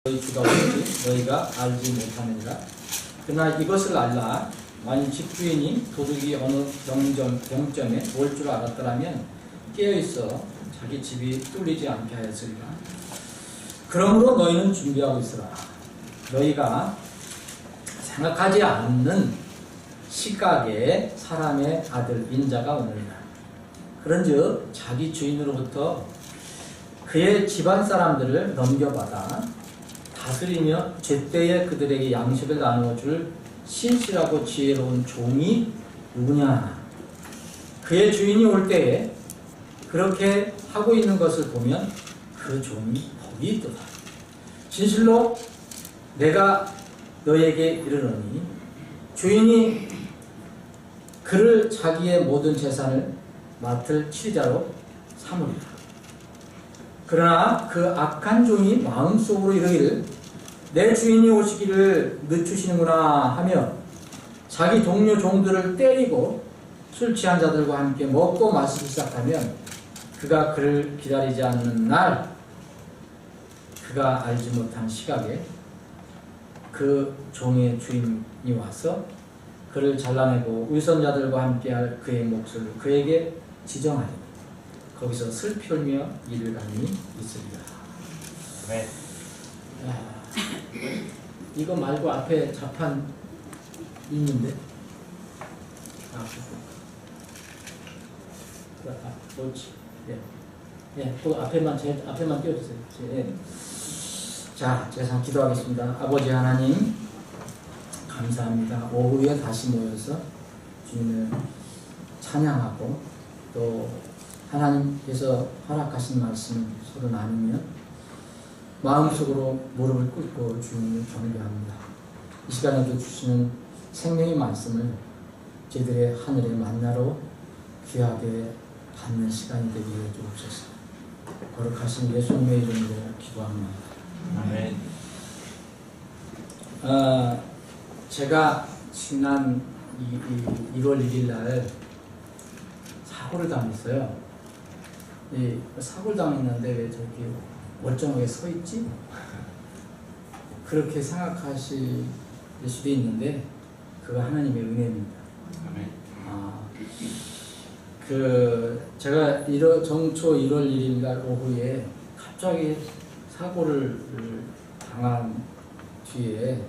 너희가 오지 너희가 알지 못하느니라. 그러나 이것을 알라. 만일 집주인이 도둑이 어느 병점에 올 줄 알았더라면 깨어있어 자기 집이 뚫리지 않게 하였으리라. 그러므로 너희는 준비하고 있으라. 너희가 생각하지 않는 시각에 사람의 아들 인자가 오느니라. 그런즉 자기 주인으로부터 그의 집안 사람들을 넘겨받아 다스리며 제때에 그들에게 양식을 나누어줄 신실하고 지혜로운 종이 누구냐. 그의 주인이 올 때에 그렇게 하고 있는 것을 보면 그 종이 복이 있도다. 진실로 내가 너에게 이르노니 주인이 그를 자기의 모든 재산을 맡을 치자로 삼으리라. 그러나 그 악한 종이 마음속으로 이르기를 내 주인이 오시기를 늦추시는구나 하며 자기 동료 종들을 때리고 술 취한 자들과 함께 먹고 마시기 시작하면 그가 그를 기다리지 않는 날 그가 알지 못한 시각에 그 종의 주인이 와서 그를 잘라내고 위선자들과 함께할 그의 몫을 그에게 지정하니 거기서 슬피 울며 이를 감이 있으리라. 네. 이거 말고 앞에 자판 있는데 뭐지? 예, 그 앞에만 제일 앞에만 띄워주세요. 예. 자, 제가 기도하겠습니다. 아버지 하나님 감사합니다. 오후에 다시 모여서 주님을 찬양하고 또 하나님께서 허락하신 말씀을 서로 나누며 마음속으로 무릎을 꿇고 주님을 경배합니다. 이 시간에도 주시는 생명의 말씀을 저희들의 하늘의 만나로 귀하게 받는 시간이 되게 해 주옵소서. 거룩하신 예수님의 이름으로 기도합니다. 아멘. 제가 지난 1월 1일 날 사고를 당했어요. 사고를 당했는데 왜 저렇게 멀쩡하게 서 있지? 그렇게 생각하실 수도 있는데 그거 하나님의 은혜입니다. 아멘. 제가 정초 1월 1일 날 오후에 갑자기 사고를 당한 뒤에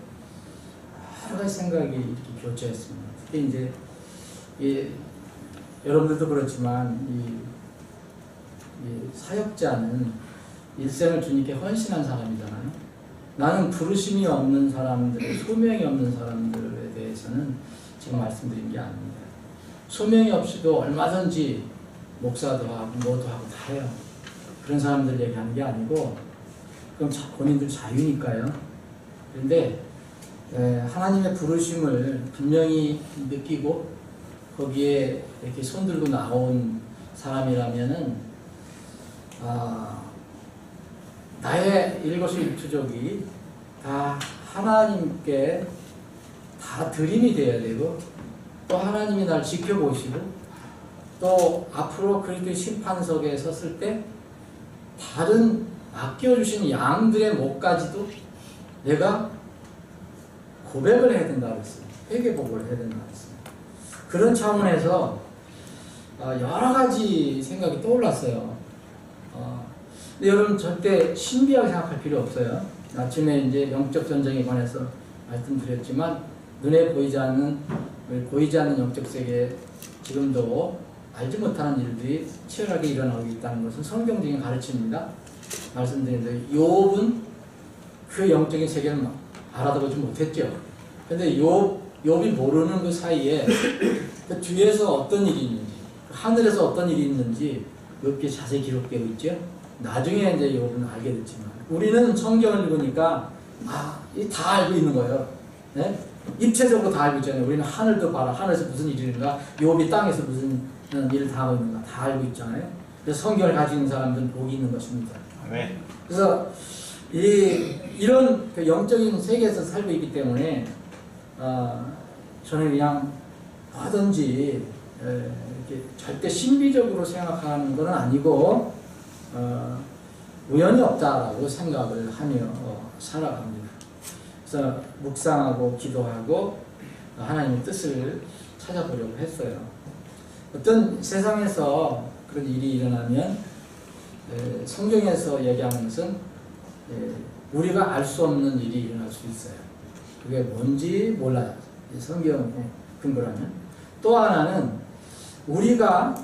여러 가지 생각이 이렇게 교차했습니다. 특히 이제 여러분들도 그렇지만 이 사역자는 일생을 주님께 헌신한 사람이잖아요. 나는 부르심이 없는 사람들, 소명이 없는 사람들에 대해서는 지금 말씀드린 게 아닙니다. 소명이 없이도 얼마든지 목사도 하고 뭐도 하고 다 해요. 그런 사람들 얘기하는 게 아니고 그럼 본인들 자유니까요. 그런데 하나님의 부르심을 분명히 느끼고 거기에 이렇게 손들고 나온 사람이라면은 나의 일거수일투족이 다 하나님께 다 드림이 되어야 되고 또 하나님이 날 지켜보시고 또 앞으로 그리스도의 심판석에 섰을 때 다른 맡겨주신 양들의 목까지도 내가 고백을 해야 된다고 했어요. 회개복을 해야 된다고 했어요. 그런 차원에서 여러 가지 생각이 떠올랐어요. 근데 여러분 절대 신비하게 생각할 필요 없어요. 아침에 이제 영적 전쟁에 관해서 말씀드렸지만 눈에 보이지 않는 영적 세계에 지금도 알지 못하는 일들이 치열하게 일어나고 있다는 것은 성경적인 가르침입니다. 말씀드렸는데 욥은 그 영적인 세계를 알아보지 못했죠. 근데 욥이 모르는 그 사이에 그 뒤에서 어떤 일이 있는지 하늘에서 어떤 일이 있는지 욥기에 자세히 기록되어 있죠. 나중에 이제 욥은 알게 됐지만 우리는 성경을 읽으니까 다 알고 있는 거예요. 네? 입체적으로 다 알고 있잖아요. 우리는 하늘도 봐라. 하늘에서 무슨 일이 일어나 욥이 땅에서 무슨 일을 당하고 있는가 다 알고 있잖아요. 그래서 성경을 가지고 있는 사람들은 복이 있는 것입니다. 아멘. 그래서 이런 영적인 세계에서 살고 있기 때문에 저는 그냥 뭐든지 이렇게 절대 신비적으로 생각하는 건 아니고 우연이 없다라고 생각을 하며 살아갑니다. 그래서 묵상하고 기도하고 하나님의 뜻을 찾아보려고 했어요. 어떤 세상에서 그런 일이 일어나면 성경에서 얘기하는 것은 우리가 알 수 없는 일이 일어날 수 있어요. 그게 뭔지 몰라요. 성경에 근거라면. 또 하나는 우리가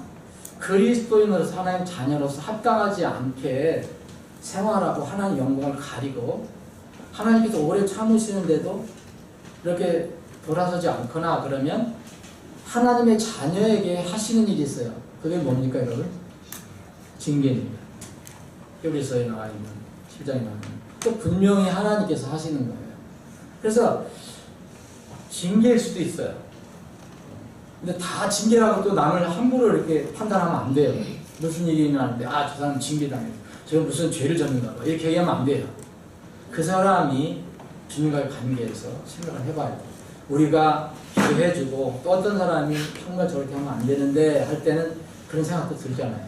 그리스도인으로서 하나님 자녀로서 합당하지 않게 생활하고 하나님 영광을 가리고 하나님께서 오래 참으시는데도 이렇게 돌아서지 않거나 그러면 하나님의 자녀에게 하시는 일이 있어요. 그게 뭡니까 여러분? 징계입니다. 히브리서에 나와 있는 7장에 나와 있는 또 분명히 하나님께서 하시는 거예요. 그래서 징계일 수도 있어요. 근데 다 징계라고 또 남을 함부로 이렇게 판단하면 안 돼요. 무슨 일이 일어나는데 저 사람 징계당해서 제가 무슨 죄를 졌는가 봐 이렇게 얘기하면 안 돼요. 그 사람이 주님과의 관계에서 생각을 해봐야 돼요. 우리가 기도해주고 또 어떤 사람이 정말 저렇게 하면 안 되는데 할 때는 그런 생각도 들잖아요.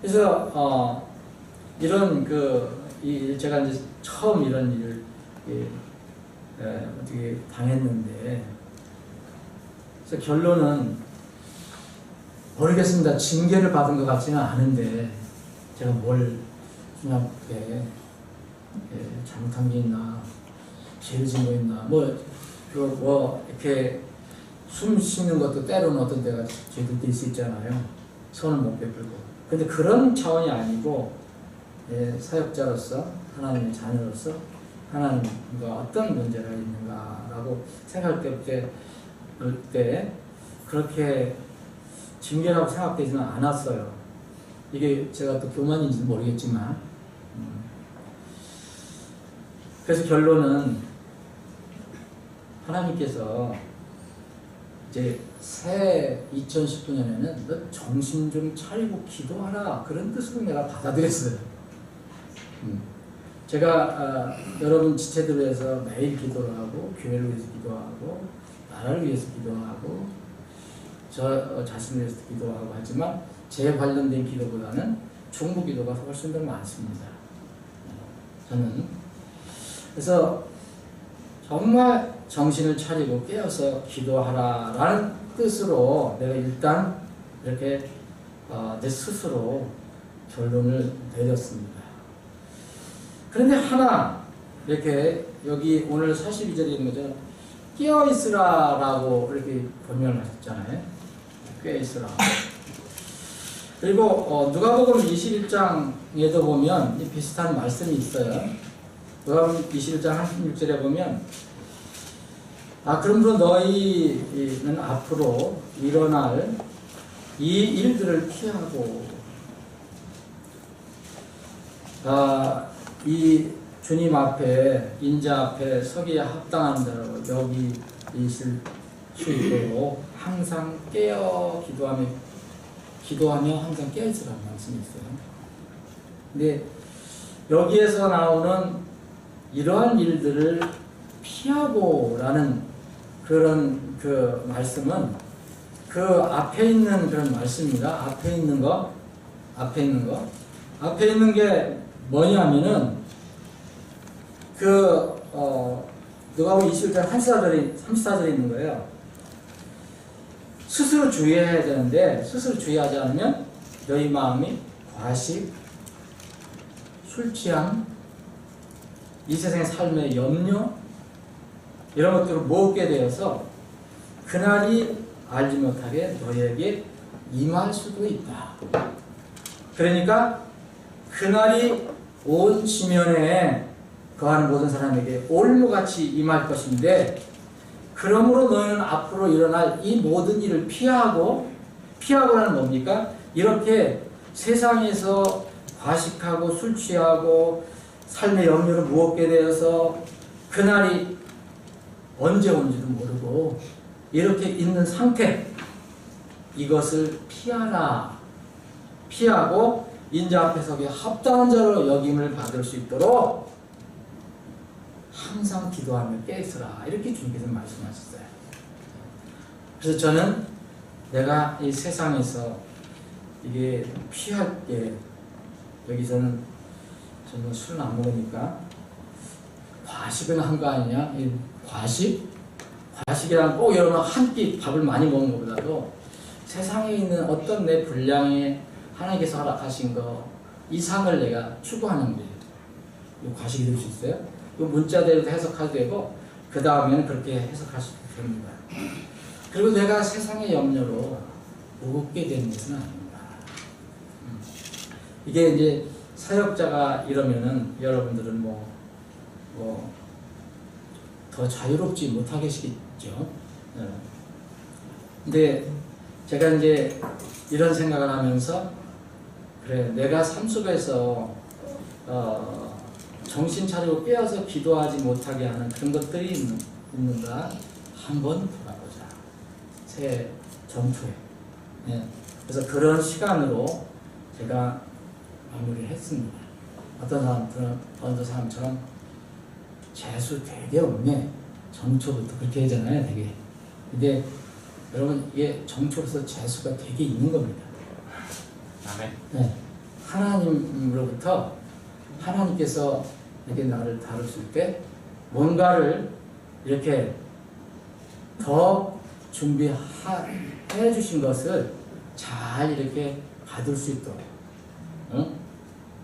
그래서 이런 제가 이제 처음 이런 일을 어떻게 당했는데 그래서 결론은 모르겠습니다. 징계를 받은 것 같지는 않은데 제가 뭘 주님 앞에 잘못한 게 있나 죄를 진 거 있나 이렇게 숨 쉬는 것도 때로는 어떤 때가 죄도 될 수 있잖아요. 선을 못 베풀고. 근데 그런 차원이 아니고 사역자로서 하나님의 자녀로서 하나님과 어떤 문제가 있는가라고 생각할 때 그렇게 징계라고 생각되지는 않았어요. 이게 제가 또 교만인지는 모르겠지만 그래서 결론은 하나님께서 이제 새 2019년에는 너 정신 좀 차리고 기도하라 그런 뜻으로 내가 받아들였어요. 제가 여러분 지체들을 위해서 매일 기도를 하고 교회를 위해서 기도하고 나라를 위해서 기도하고 저 자신을 위해서 기도하고 하지만 제 관련된 기도보다는 중부 기도가 훨씬 더 많습니다. 저는 그래서 정말 정신을 차리고 깨어서 기도하라라는 뜻으로 내가 일단 이렇게 내 스스로 결론을 내렸습니다. 그런데 하나 이렇게 여기 오늘 42절에 있는 거죠. 깨어있으라라고 이렇게 번역을 하셨잖아요. 깨어있으라. 그리고 누가복음 21장에도 보면 비슷한 말씀이 있어요. 누가복음 21장 16절에 보면 그러므로 너희는 앞으로 일어날 이 일들을 피하고 이 주님 앞에 인자 앞에 서기에 합당한 대로 여기 있을 수 있도록 항상 깨어 기도하며 항상 깨어 있으라는 말씀이 있어요. 근데 여기에서 나오는 이러한 일들을 피하고라는 그런 그 말씀은 그 앞에 있는 그런 말씀입니다. 앞에 있는 게 뭐냐면은 누가복음 21장 34절에 있는 거예요. 스스로 주의해야 되는데 스스로 주의하지 않으면 너희 마음이 과식, 술 취함, 이 세상의 삶의 염려 이런 것들을 모으게 되어서 그날이 알지 못하게 너희에게 임할 수도 있다. 그러니까 그날이 온 지면에 거하는 모든 사람에게 올무같이 임할 것인데 그러므로 너희는 앞으로 일어날 이 모든 일을 피하고는 뭡니까? 이렇게 세상에서 과식하고 술 취하고 삶의 염려를 무겁게 되어서 그날이 언제 온지도 모르고 이렇게 있는 상태 이것을 피하고 인자 앞에 서기 합당한 자로 여김을 받을 수 있도록 항상 기도하며 깨있으라 이렇게 주님께서 말씀하셨어요. 그래서 저는 내가 이 세상에서 이게 피할 게 여기서는 저는 술은 안 먹으니까 과식은 한 거 아니냐? 이 과식? 과식이란 꼭 여러분 한 끼 밥을 많이 먹는 것보다도 세상에 있는 어떤 내 분량에 하나님께서 허락하신 거 이상을 내가 추구하는 게 이 과식이 될 수 있어요. 이 문자대로 해석해도 되고 그 다음에는 그렇게 해석할 수도 됩니다. 그리고 내가 세상의 염려로 무겁게 되는 것은 아닙니다. 이게 이제 사역자가 이러면은 여러분들은 더 자유롭지 못하겠죠. 근데 제가 이제 이런 생각을 하면서 그래 내가 삶 속에서 정신 차리고 깨어서 기도하지 못하게 하는 그런 것들이 있는가 한번 돌아보자. 새해 전초에. 그래서 그런 시간으로 제가 마무리를 했습니다. 어떤 사람처럼 재수 되게 없네. 정초부터 그렇게 하잖아요, 되게. 근데 여러분 이게 정초로서 재수가 되게 있는 겁니다. 아멘. 네. 하나님으로부터 하나님께서 이렇게 나를 다루실 때 뭔가를 이렇게 더 준비해 주신 것을 잘 이렇게 받을 수 있도록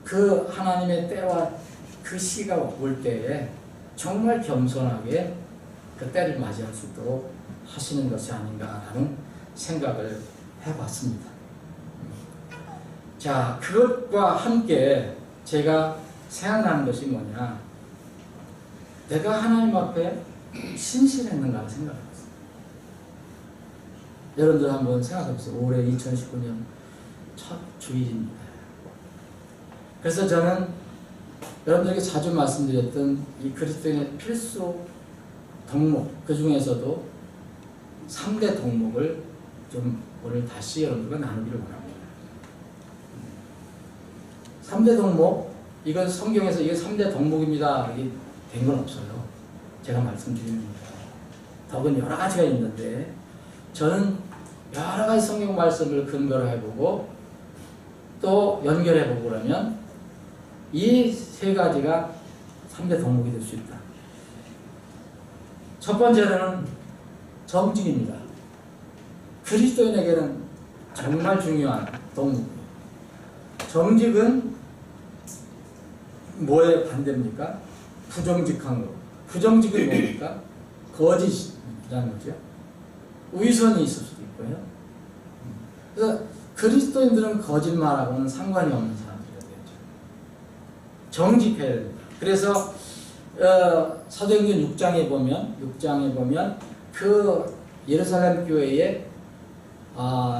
그 하나님의 때와 그 시가 올 때에 정말 겸손하게 그 때를 맞이할 수 있도록 하시는 것이 아닌가라는 생각을 해봤습니다. 자, 그것과 함께 제가 생각나는 것이 뭐냐, 내가 하나님 앞에 신실했는가 생각해봤어요. 여러분들 한번 생각해보세요. 올해 2019년 첫 주일입니다. 그래서 저는 여러분들에게 자주 말씀드렸던 이 그리스도인의 필수 덕목, 그 중에서도 3대 덕목을 좀 오늘 다시 여러분들과 나누기를 원합니다. 3대 덕목, 이건 성경에서 이게 3대 덕목입니다. 이게 된 건 없어요. 제가 말씀드리는 거예요. 덕은 여러 가지가 있는데 저는 여러 가지 성경 말씀을 근거로 해보고 또 연결해보고 그러면 이 세 가지가 3대 덕목이 될 수 있다. 첫 번째는 정직입니다. 그리스도인에게는 정말 중요한 덕목이에요. 정직은 뭐의 반대입니까? 부정직한 거. 부정직은 뭡니까? 거짓이라는 거죠. 위선이 있을 수도 있고요. 그래서 그리스도인들은 거짓말하고는 상관이 없는 사람들이 되죠. 정직해야 됩니다. 그래서 사도행전 6장에 보면 그 예루살렘 교회에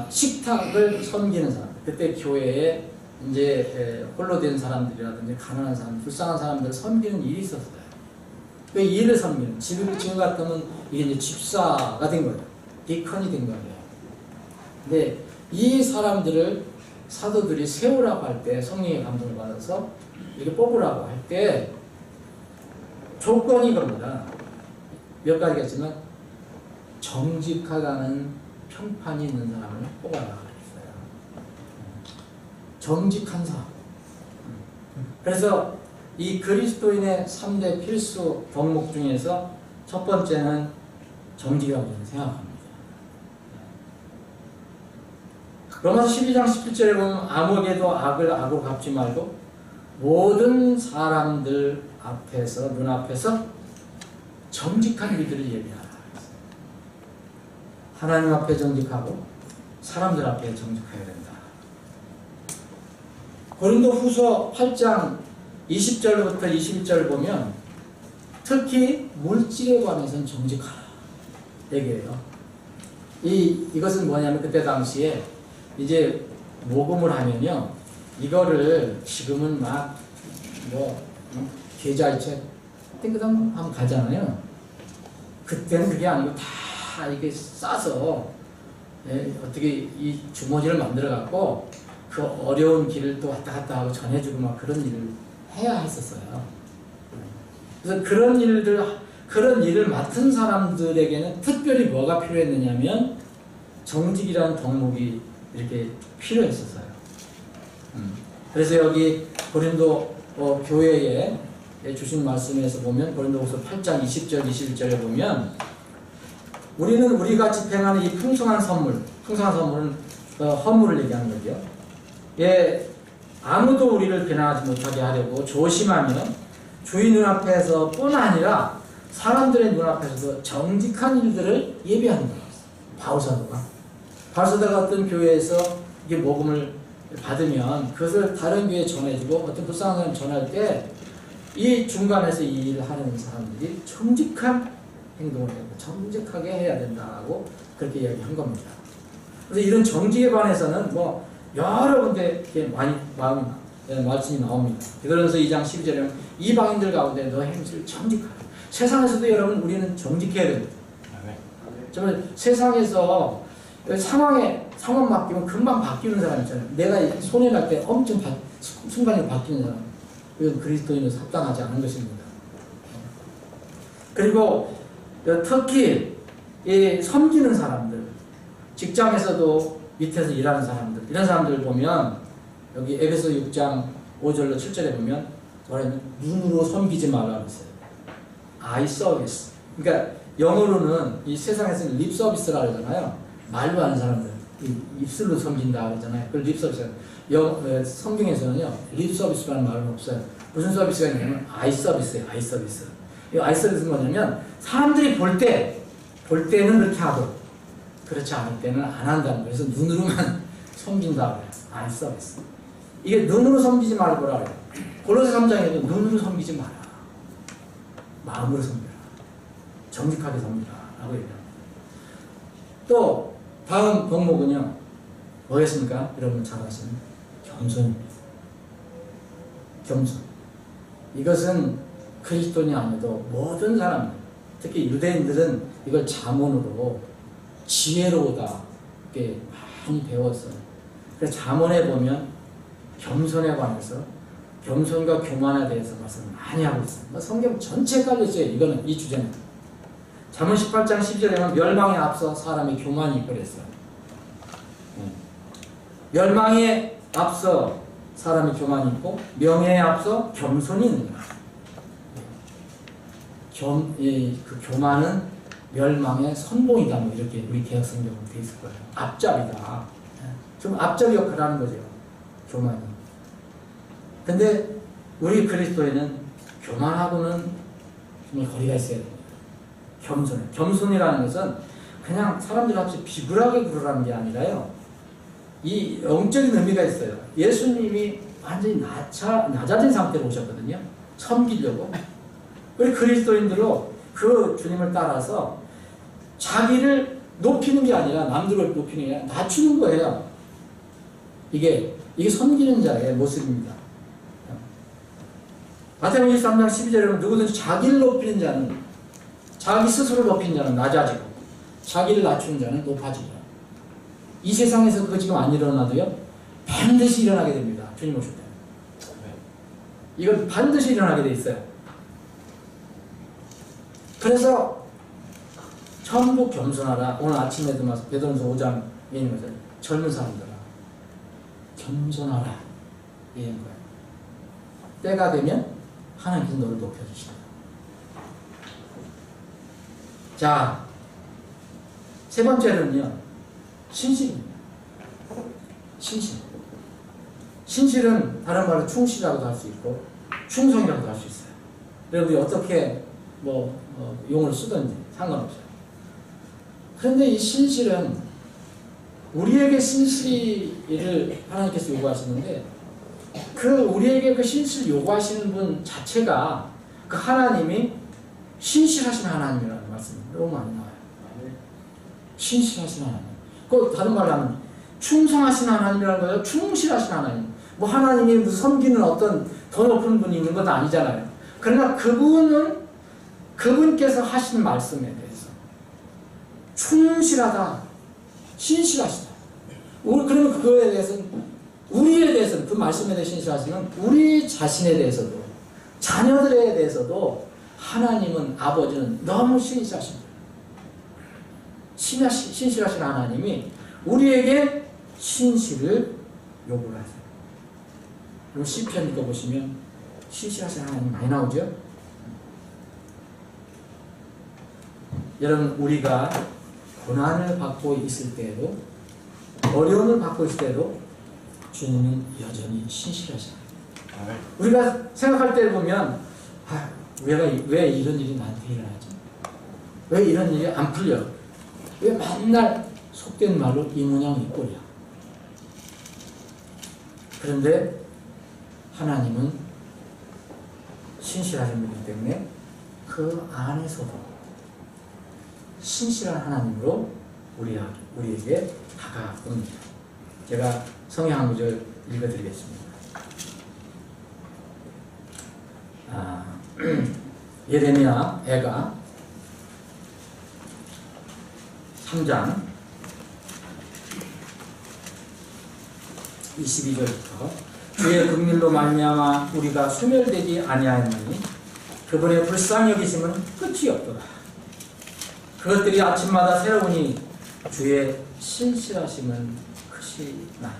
식탁을 섬기는 사람, 그때 교회에 이제 홀로 된 사람들이라든지 가난한 사람, 불쌍한 사람들을 섬기는 일이 있었어요. 그 일을 섬기는, 지금 같으면 이게 이제 집사가 된 거예요. 디컨이 된 거예요. 근데 이 사람들을 사도들이 세우라고 할 때, 성령의 감동을 받아서 이렇게 뽑으라고 할 때 조건이 겁니다. 몇 가지겠지만 정직하다는 평판이 있는 사람을 뽑아라 그랬어요. 정직한 사람. 그래서 이 그리스도인의 3대 필수 덕목 중에서 첫 번째는 정직이라고 저는 생각합니다. 로마서 12장 17절에 보면 아무에게도 악을 악으로 갚지 말고 모든 사람들 앞에서, 눈앞에서 정직한 일들을 예비하라. 하나님 앞에 정직하고 사람들 앞에 정직해야 된다. 고린도후서 8장 20절부터 21절 보면 특히 물질에 관해서는 정직하라 얘기해요. 이것은 뭐냐면 그때 당시에 이제 모금을 하면요, 이거를 지금은 막 계좌이체 땡그당 하면 가잖아요. 그때는 그게 아니고 다 이렇게 싸서 어떻게 이 주머니를 만들어 갖고 그 어려운 길을 또 왔다 갔다 하고 전해주고 막 그런 일을 해야 했었어요. 그래서 그런 일을 맡은 사람들에게는 특별히 뭐가 필요했느냐면 정직이라는 덕목이 이렇게 필요했었어요. 그래서 여기 고린도 교회에 주신 말씀에서 보면 고린도후서 8장 20절 21절에 보면 우리는 우리가 집행하는 이 풍성한 선물은 허물을 얘기하는 거죠. 예, 아무도 우리를 비난하지 못하게 하려고 조심하며 주의 눈앞에서 뿐 아니라 사람들의 눈앞에서도 정직한 일들을 예비하는 거예요. 바울사도가 어떤 교회에서 이게 복음을 받으면 그것을 다른 교회에 전해주고 어떤 불쌍한 사람 전할 때 이 중간에서 이 일을 하는 사람들이 정직한 행동을 해야 된다. 정직하게 해야 된다고 그렇게 이야기한 겁니다. 그래서 이런 정직에 관해서는 뭐 여러 군데 많이 말씀이 나옵니다. 그러면서 2장 12절에 이방인들 가운데 너 행실 정직하라. 세상에서도 여러분 우리는 정직해야 됩니다. 정말 세상에서 상황 바뀌면 금방 바뀌는 사람 있잖아요. 내가 손해 날 때 엄청 순간에 바뀌는 사람. 이건 그리스도인으로서 합당하지 않은 것입니다. 그리고 특히 이 섬기는 사람들, 직장에서도 밑에서 일하는 사람들, 이런 사람들을 보면 여기 에베소 6장 5절로 7절에 보면 뭐라면 눈으로 섬기지 말라고 했어요. 아이 서비스. 그러니까 영어로는 이 세상에서는 립 서비스라고 하잖아요. 말로 하는 사람들, 입술로 섬긴다 그러잖아요. 그걸 립 서비스. 성경에서는요, 립 서비스라는 말은 없어요. 무슨 서비스가 있냐면 아이 서비스예요. 아이 서비스. 이 아이 서비스는 뭐냐면 사람들이 볼 때는 그렇게 하고 그렇지 않을 때는 안 한다는 거예요. 그래서 눈으로만 섬긴다 그래요. 아이 서비스. 이게 눈으로 섬기지 말고라 그래요. 골로새 3장에도 눈으로 섬기지 마라. 마음으로 섬겨라. 정직하게 섬기라. 라고 얘기합니다. 또 다음 덕목은요. 뭐겠습니까? 여러분 잘 아시는 겸손입니다. 겸손. 이것은 그리스도인이 아니어도 모든 사람들, 특히 유대인들은 이걸 잠언으로 지혜로우다 이렇게 많이 배웠어요. 그래서 잠언에 보면 겸손에 관해서 겸손과 교만에 대해서 말씀을 많이 하고 있어요. 성경 전체에 깔려 있어요. 이 주제는. 잠언 18장 10절에 보면 멸망에 앞서 사람이 교만이 그랬어요. 멸망에 앞서 사람이 교만이 있고 명예에 앞서 겸손이 있는다. 그 교만은 멸망의 선봉이다. 뭐 이렇게 우리 개혁성경으로 되어 있을 거예요. 앞잡이다. 좀 앞잡이 역할을 하는 거죠. 교만이. 근데 우리 그리스도인은 교만하고는 정말 거리가 있어야 됩니다. 겸손이라는 것은 그냥 사람들 앞에서 비굴하게 굴으라는 게 아니라요. 이 영적인 의미가 있어요. 예수님이 완전히 낮아진 상태로 오셨거든요. 섬기려고. 우리 그리스도인들로 그 주님을 따라서 자기를 높이는 게 아니라 남들을 높이는 게 아니라 낮추는 거예요. 이게 섬기는 자의 모습입니다. 마태복음 23장 12절에 보면 누구든지 자기를 높이는 자는 자기 스스로 높이는 자는 낮아지고 자기를 낮추는 자는 높아지죠. 이 세상에서 그거 지금 안 일어나도요 반드시 일어나게 됩니다. 주님 오실 때. 이건 반드시 일어나게 돼 있어요. 그래서 전부 겸손하라. 오늘 아침에도 베드로전서 5장에 있는 것을 젊은 사람들아 겸손하라 이런 거예요. 때가 되면 하나님께서 너를 높여주신다. 자, 세 번째는요 신실입니다. 신실은 다른 말로 충실이라고도 할 수 있고 충성이라고도 할 수 있어요. 여러분이 어떻게 용어를 쓰든지 상관없어요. 그런데 이 신실은 우리에게 신실을 하나님께서 요구하시는데 우리에게 그 신실을 요구하시는 분 자체가 그 하나님이 신실하신 하나님이라는 말씀이 너무 많이 나와요. 신실하신 하나님. 그 다른 말로 하면 충성하신 하나님이라는 거예요. 충실하신 하나님. 뭐 하나님이 무슨 섬기는 어떤 더 높은 분이 있는 건 아니잖아요. 그러나 그분께서 하신 말씀에 대해서 충실하다, 신실하시다. 그러면 그거에 대해서는 우리에 대해서는 그 말씀에 대해 신실하시면 우리 자신에 대해서도 자녀들에 대해서도 하나님은 아버지는 너무 신실하신 거예요. 신실하신 하나님이 우리에게 신실을 요구를 하세요. 그리고 시편 읽어보시면 신실하신 하나님 많이 나오죠. 여러분, 우리가 고난을 받고 있을 때에도, 어려움을 받고 있을 때도 주님은 여전히 신실하시다. 아멘. 우리가 생각할 때를 보면 왜 이런 일이 나한테 일어나지? 왜 이런 일이 안 풀려? 왜 맨날 속된 말로 이 모양 이 꼴이야? 그런데 하나님은 신실하신 분이기 때문에 그 안에서도 신실한 하나님으로 우리에게 다가옵니다. 제가 성경 한 구절 읽어드리겠습니다. 예레미야 애가 3장 22절부터 주의 긍휼로 말미암아 우리가 소멸되지 아니하였나니 그분의 불쌍히 여기심은 끝이 없도다. 그것들이 아침마다 새로우니 주의 신실하심은 크시나이다.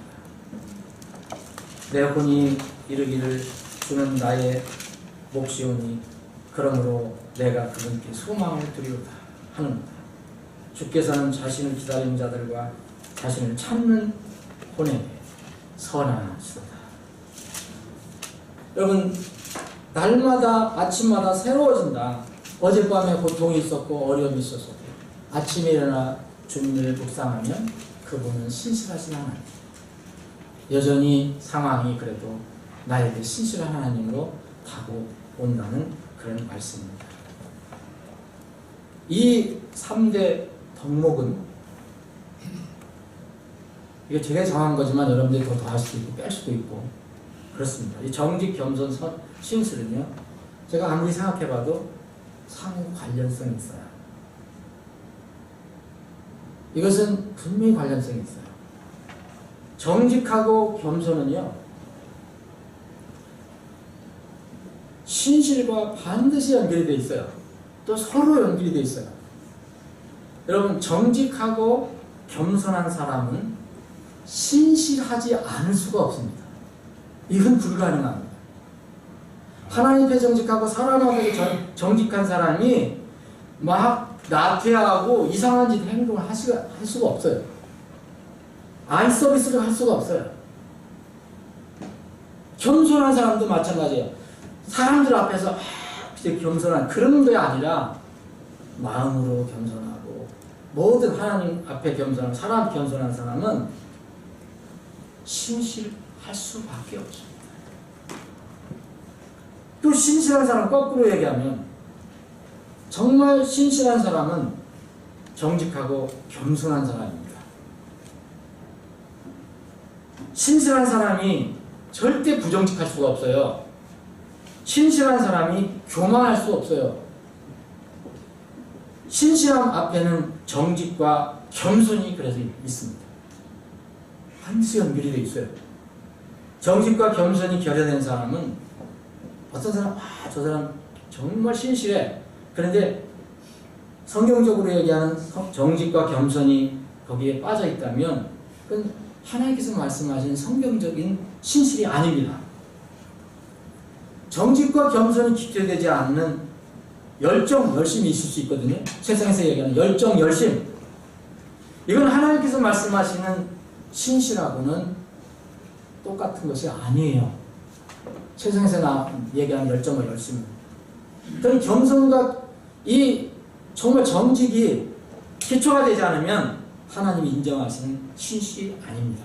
내 혼이 이르기를 주는 나의 몫이오니 그러므로 내가 그분께 소망을 드리로다 하는구나. 주께서는 자신을 기다리는 자들과 자신을 찾는 혼에게 선하시도다. 여러분, 날마다 아침마다 새로워진다. 어젯밤에 고통이 있었고 어려움이 있었고 아침에 일어나 주님을 묵상하면 그분은 신실하신 하나님. 여전히 상황이 그래도 나에게 신실한 하나님으로 가고 온다는 그런 말씀입니다. 이 3대 덕목은 이게 제가 정한 거지만 여러분들이 더 더할 수도 있고 뺄 수도 있고 그렇습니다. 이 정직, 겸손, 신실은요, 제가 아무리 생각해봐도 상호 관련성이 있어요. 이것은 분명히 관련성이 있어요. 정직하고 겸손은요, 신실과 반드시 연결이 되어 있어요. 또 서로 연결이 되어 있어요. 여러분, 정직하고 겸손한 사람은 신실하지 않을 수가 없습니다. 이건 불가능합니다. 하나님 앞에 정직하고 사람 앞에 정직한 사람이 막 나태하고 이상한 짓 행동을 할 수가 없어요. 아이 서비스를 할 수가 없어요. 겸손한 사람도 마찬가지예요. 사람들 앞에서 겸손한 그런 게 아니라 마음으로 겸손하고 모든 하나님 앞에 겸손한 사람 겸손한 사람은 신실할 수밖에 없습니다. 또 신실한 사람 거꾸로 얘기하면 정말 신실한 사람은 정직하고 겸손한 사람입니다. 신실한 사람이 절대 부정직할 수가 없어요. 신실한 사람이 교만할 수 없어요. 신실함 앞에는 정직과 겸손이 그래서 있습니다. 반드시 연결이 되어 있어요. 정직과 겸손이 결여된 사람은 어떤 사람, 저 사람 정말 신실해. 그런데 성경적으로 얘기하는 정직과 겸손이 거기에 빠져 있다면 그건 하나님께서 말씀하신 성경적인 신실이 아닙니다. 정직과 겸손이 기초되지 않는 열정, 열심이 있을 수 있거든요. 세상에서 얘기하는 열정, 열심. 이건 하나님께서 말씀하시는 신실하고는 똑같은 것이 아니에요. 세상에서 얘기하는 열정과 열심. 그런 겸손과 이 정말 정직이 기초가 되지 않으면 하나님이 인정하시는 신실이 아닙니다.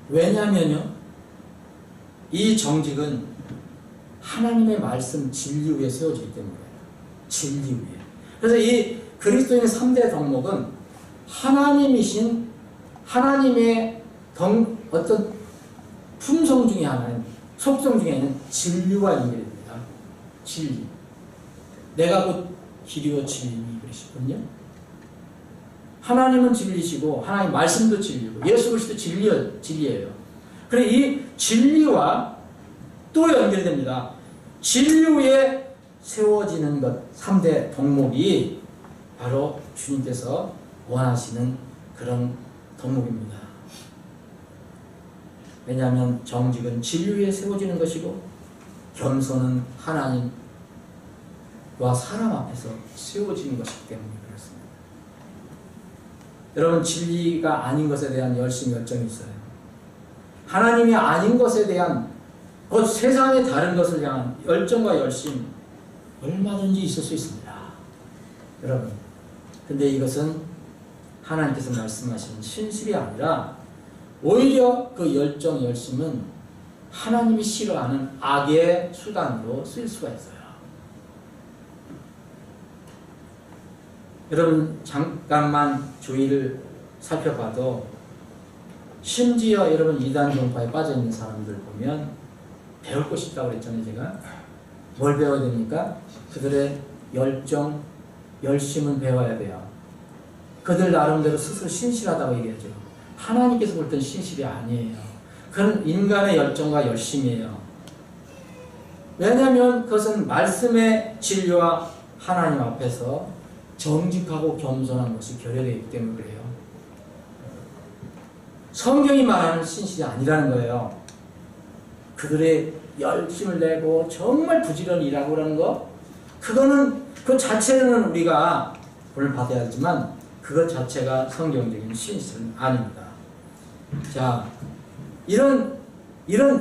왜냐하면요, 이 정직은 하나님의 말씀 진리 위에 세워지기 때문이에요. 진리 위에. 그래서 이 그리스도인의 3대 덕목은 하나님이신 하나님의 어떤 품성 중에 하나인, 속성 중에 있는 진리와 연결이 됩니다. 진리. 내가 곧 길이요 진리니 그러시거든요. 하나님은 진리시고 하나님 말씀도 진리고 예수 그리스도 진리예요. 그래 이 진리와 또 연결이 됩니다. 진리 위에 세워지는 것 3대 덕목이 바로 주님께서 원하시는 그런 덕목입니다. 왜냐하면 정직은 진리 위에 세워지는 것이고 겸손은 하나님과 사람 앞에서 세워지는 것이기 때문에 그렇습니다. 여러분, 진리가 아닌 것에 대한 열심, 열정이 있어요. 하나님이 아닌 것에 대한 세상의 다른 것을 향한 열정과 열심 얼마든지 있을 수 있습니다. 여러분, 근데 이것은 하나님께서 말씀하신 신실이 아니라 오히려 그 열정, 열심은 하나님이 싫어하는 악의 수단으로 쓸 수가 있어요. 여러분, 잠깐만 주의를 살펴봐도 심지어 여러분 이단 종파에 빠져있는 사람들 보면 배울 것이 있다고 그랬잖아요. 제가 뭘 배워야 됩니까? 그들의 열정, 열심은 배워야 돼요. 그들 나름대로 스스로 신실하다고 얘기하죠. 하나님께서 볼 땐 신실이 아니에요. 그건 인간의 열정과 열심이에요. 왜냐하면 그것은 말씀의 진리와 하나님 앞에서 정직하고 겸손한 것이 결여되어 있기 때문에 그래요. 성경이 말하는 신실이 아니라는 거예요. 그들의 열심을 내고 정말 부지런히 일하고 그러는 거, 그거는 그 자체는 우리가 본을 받아야 하지만 그것 자체가 성경적인 신실은 아닙니다. 자, 이런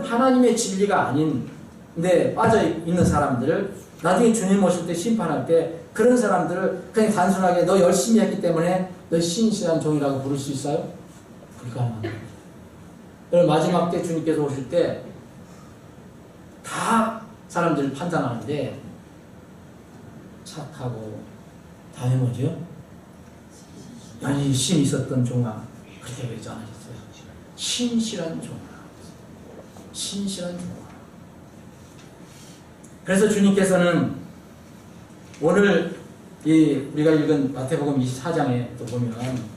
하나님의 진리가 아닌데 빠져 있는 사람들을 나중에 주님 오실 때 심판할 때 그런 사람들을 그냥 단순하게 너 열심히 했기 때문에 너 신실한 종이라고 부를 수 있어요? 불가능합니다. 여러분, 마지막 때 주님께서 오실 때 다 사람들을 판단하는데 착하고 다음에 뭐죠? 열심히 있었던 종아, 그렇게 그러지 않으셨어요? 신실한 종아, 신실한 종아. 그래서 주님께서는 오늘 우리가 읽은 마태복음 24장에 또 보면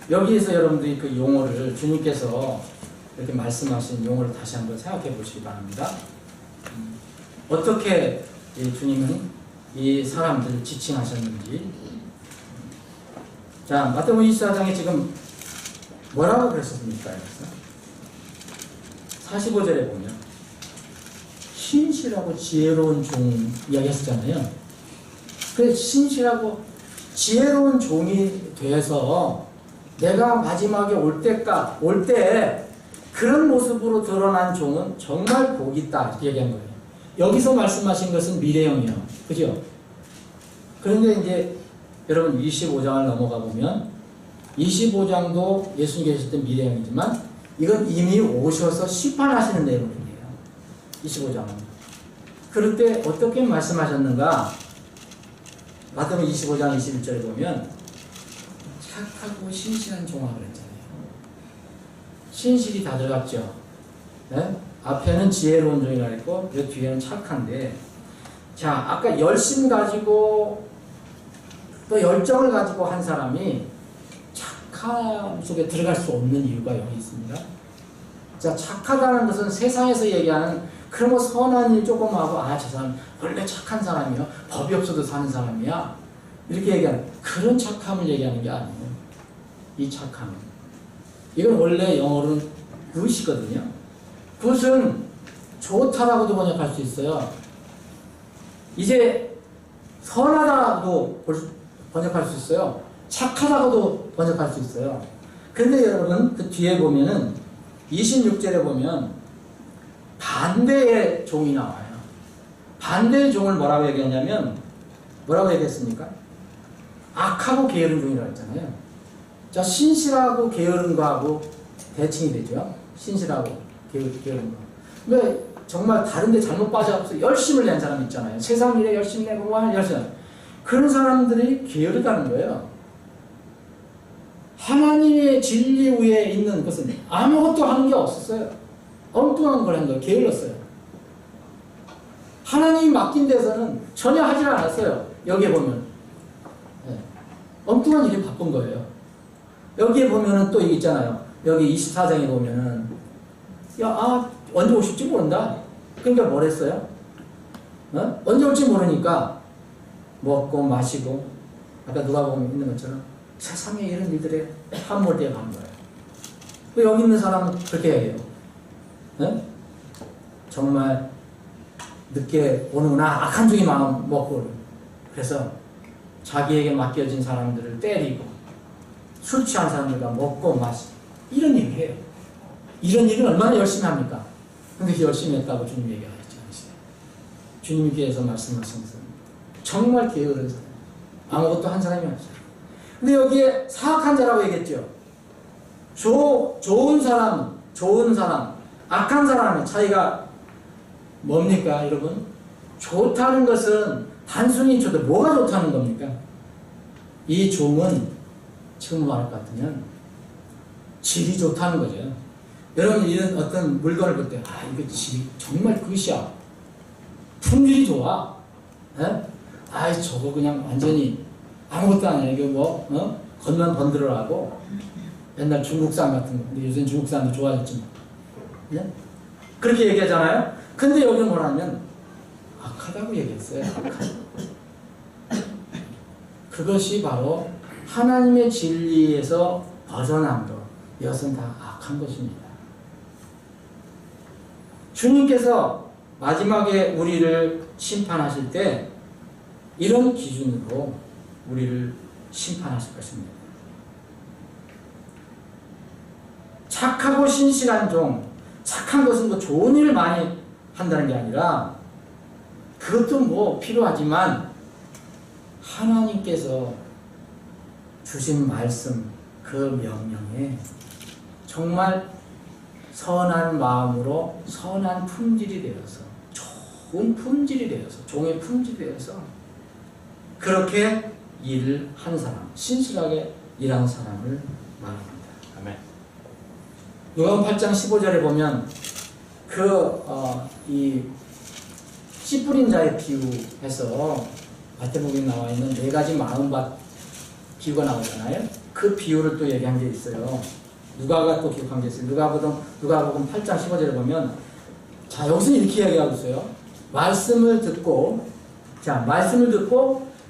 여기에서 여러분들이 그 용어를 주님께서 이렇게 말씀하신 용어를 다시 한번 생각해 보시기 바랍니다. 어떻게 주님은 이 사람들을 지칭하셨는지. 자, 마태복음 24장에 지금 뭐라고 그랬습니까? 45절에 보면 신실하고 지혜로운 종 이야기했잖아요. 그래서 신실하고 지혜로운 종이 돼서 내가 마지막에 올 때 그런 모습으로 드러난 종은 정말 복이 있다 이렇게 얘기한 거예요. 여기서 말씀하신 것은 미래형이요, 그죠? 그런데 이제 여러분 25장을 넘어가 보면 25장도 예수님 계실 때 미래형이지만 이건 이미 오셔서 심판하시는 내용이에요. 25장은. 그럴 때 어떻게 말씀하셨는가? 마태복음 25장 21절에 보면 착하고 신실한 종아 그랬잖아요. 신실이 다 들어갔죠. 네? 앞에는 지혜로운 종이라 했고 그 뒤에는 착한데, 자, 아까 열심 가지고 또 열정을 가지고 한 사람이 착함 속에 들어갈 수 없는 이유가 여기 있습니다. 자, 착하다는 것은 세상에서 얘기하는 그런 거 선한 일 조금 하고 저 사람 원래 착한 사람이요, 법이 없어도 사는 사람이야, 이렇게 얘기하는 그런 착함을 얘기하는 게 아니에요. 이 착함은 이건 원래 영어로는 굿이거든요. 굿은 좋다라고도 번역할 수 있어요. 이제 선하다고 번역할 수 있어요. 착하다고도 번역할 수 있어요. 근데 여러분 그 뒤에 보면은 26절에 보면 반대의 종이 나와요. 반대의 종을 뭐라고 얘기했냐면, 뭐라고 얘기했습니까? 악하고 게으른 종이라고 했잖아요. 자, 신실하고 게으른 거하고 대칭이 되죠. 신실하고 게으른 거. 왜 정말 다른 데 잘못 빠져서 열심을 낸 사람 있잖아요. 세상 일에 열심히 내고 열심히. 그런 사람들이 게으르다는 거예요. 하나님의 진리 위에 있는 것은 아무것도 하는 게 없었어요. 엉뚱한 걸 한 거예요. 게을렀어요. 하나님이 맡긴 데서는 전혀 하질 않았어요. 여기에 보면 엉뚱한 일이 바쁜 거예요. 여기에 보면은 또 있잖아요. 여기 24장에 보면은 언제 오실지 모른다. 그러니까 뭘 했어요? 언제 올지 모르니까 먹고 마시고 아까 누가 보면 있는 것처럼 세상에 이런 일들에 함몰되어 간 거예요. 여기 있는 사람은 그렇게 해요. 네? 정말 늦게 오는구나. 악한 종이 마음 먹고 그래서 자기에게 맡겨진 사람들을 때리고 술 취한 사람들과 먹고 마시고 이런 일을 해요. 이런 일을 얼마나 열심히 합니까? 근데 열심히 했다고 주님 얘기하지 않으시죠. 주님께서 말씀하셨습니다. 정말 게으른 사람, 아무것도 한 사람이 없어요. 근데 여기에 사악한 자라고 얘기했죠. 좋은 사람, 악한 사람의 차이가 뭡니까, 여러분? 좋다는 것은 단순히 좋다. 뭐가 좋다는 겁니까? 이 종은 지금 말할 것 같으면 질이 좋다는 거죠. 여러분, 이런 어떤 물건을 볼 때, 이거 질이 정말 굿이야. 품질이 좋아. 저거 그냥 완전히 아무것도 아니야. 이거 겉만 번들어라고. 옛날 중국산 같은 거. 근데 요새는 중국산도 좋아졌지만. 네? 그렇게 얘기하잖아요? 근데 여기는 뭐냐면, 악하다고 얘기했어요. 그것이 바로 하나님의 진리에서 벗어난 것. 이것은 다 악한 것입니다. 주님께서 마지막에 우리를 심판하실 때 이런 기준으로 우리를 심판하실 것입니다. 착하고 신실한 종, 착한 것은 뭐 좋은 일을 많이 한다는 게 아니라 그것도 뭐 필요하지만 하나님께서 주신 말씀 그 명령에 정말 선한 마음으로 선한 품질이 되어서 좋은 품질이 되어서 종의 품질이 되어서 그렇게 일을 한 사람, 신실하게 일한 사람을 말합니다. 아멘. 누가복음 8장 15절에 보면 이 씨 뿌린 자의 비유해서 마태복음에 나와 있는 4가지 마음밭 비유가 나오잖아요. 그 비유를 또 얘기한 게 있어요. 누가가 또 기록한 게 있어요. 누가복음 8장 15절에 보면 여기서 이렇게 이야기하고 있어요. 말씀을 듣고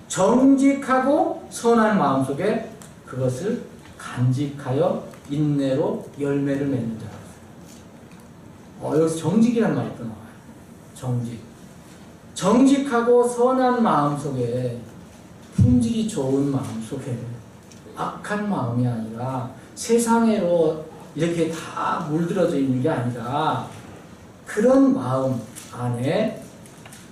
정직하고 선한 마음 속에 그것을 간직하여 인내로 열매를 맺는 자라고. 여기서 정직이라는 말이 또 나와요. 정직하고 선한 마음 속에 품질이 좋은 마음 속에 악한 마음이 아니라 세상으로 이렇게 다 물들어져 있는 게 아니라 그런 마음 안에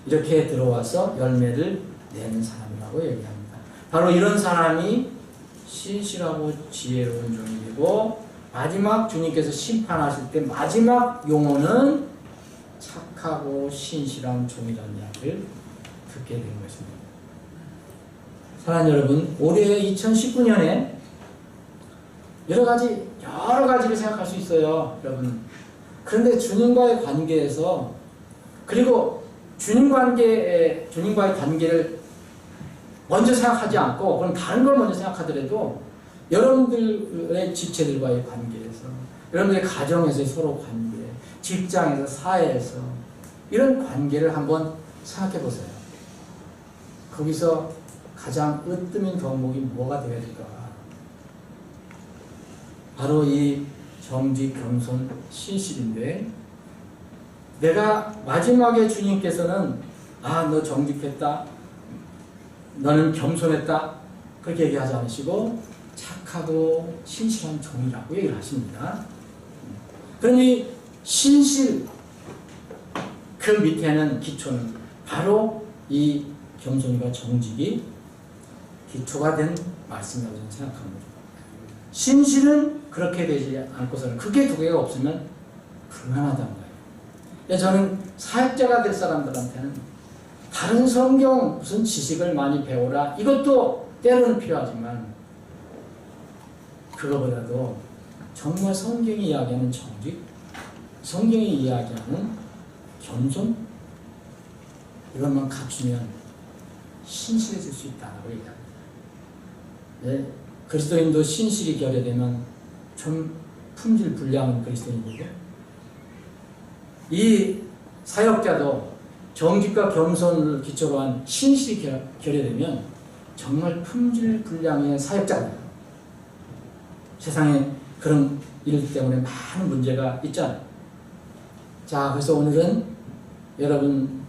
이렇게 들어와서 열매를 내는 사람이라고 얘기합니다. 바로 이런 사람이 신실하고 지혜로운 종이고 마지막 주님께서 심판하실 때 마지막 용어는 착하고 신실한 종이라는 이야기를 듣게 된 것입니다. 사랑하는 여러분, 올해 2019년에 여러 가지를 생각할 수 있어요, 여러분. 그런데 주님과의 관계에서 그리고 주님과의 관계를 먼저 생각하지 않고 그럼 다른 걸 먼저 생각하더라도 여러분들의 지체들과의 관계에서 여러분들의 가정에서의 서로 관계, 직장에서 사회에서 이런 관계를 한번 생각해 보세요. 거기서 가장 으뜸인 덕목이 뭐가 되어야 될까? 바로 이 정직, 겸손, 신실인데 내가 마지막에 주님께서는 너 정직했다, 너는 겸손했다 그렇게 얘기하지 않으시고 착하고 신실한 종이라고 얘기를 하십니다. 그러니 신실 그 밑에는 기초는 바로 이 겸손과 정직이 기초가 된 말씀이라고 저는 생각합니다. 신실은 그렇게 되지 않고서는 그게 두 개가 없으면 불가능하다는 거예요. 저는 사역자가 될 사람들한테는 다른 성경 무슨 지식을 많이 배우라 이것도 때로는 필요하지만 그거보다도 정말 성경이 이야기하는 정직, 성경이 이야기하는 겸손 이것만 갖추면 신실해질 수 있다고 얘기합니다. 네, 그리스도인도 신실이 결여되면 좀 품질 불량한 그리스도인이고 이 사역자도 정직과 겸손을 기초로 한 신실이 결여되면 정말 품질 불량의 사역자입니다. 세상에 그런 일 때문에 많은 문제가 있잖아요. 자, 그래서 오늘은 여러분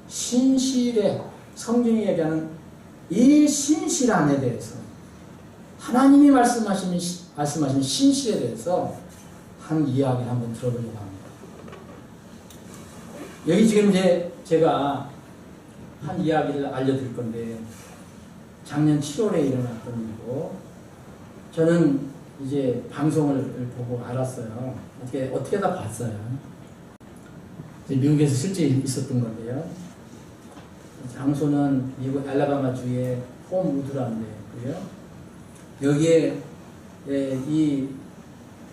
신실의 성경이 얘기하는 이 신실함에 대해서 하나님이 말씀하신 신실에 대해서 한 이야기를 한번 들어보려고 합니다. 여기 지금 이제 제가 한 이야기를 알려드릴 건데 작년 7월에 일어났던 일이고 저는 이제 방송을 보고 알았어요. 어떻게 다 봤어요. 미국에서 실제 있었던 건데요. 장소는 미국 알라바마주의 홈 우드라는 데고요. 여기에 이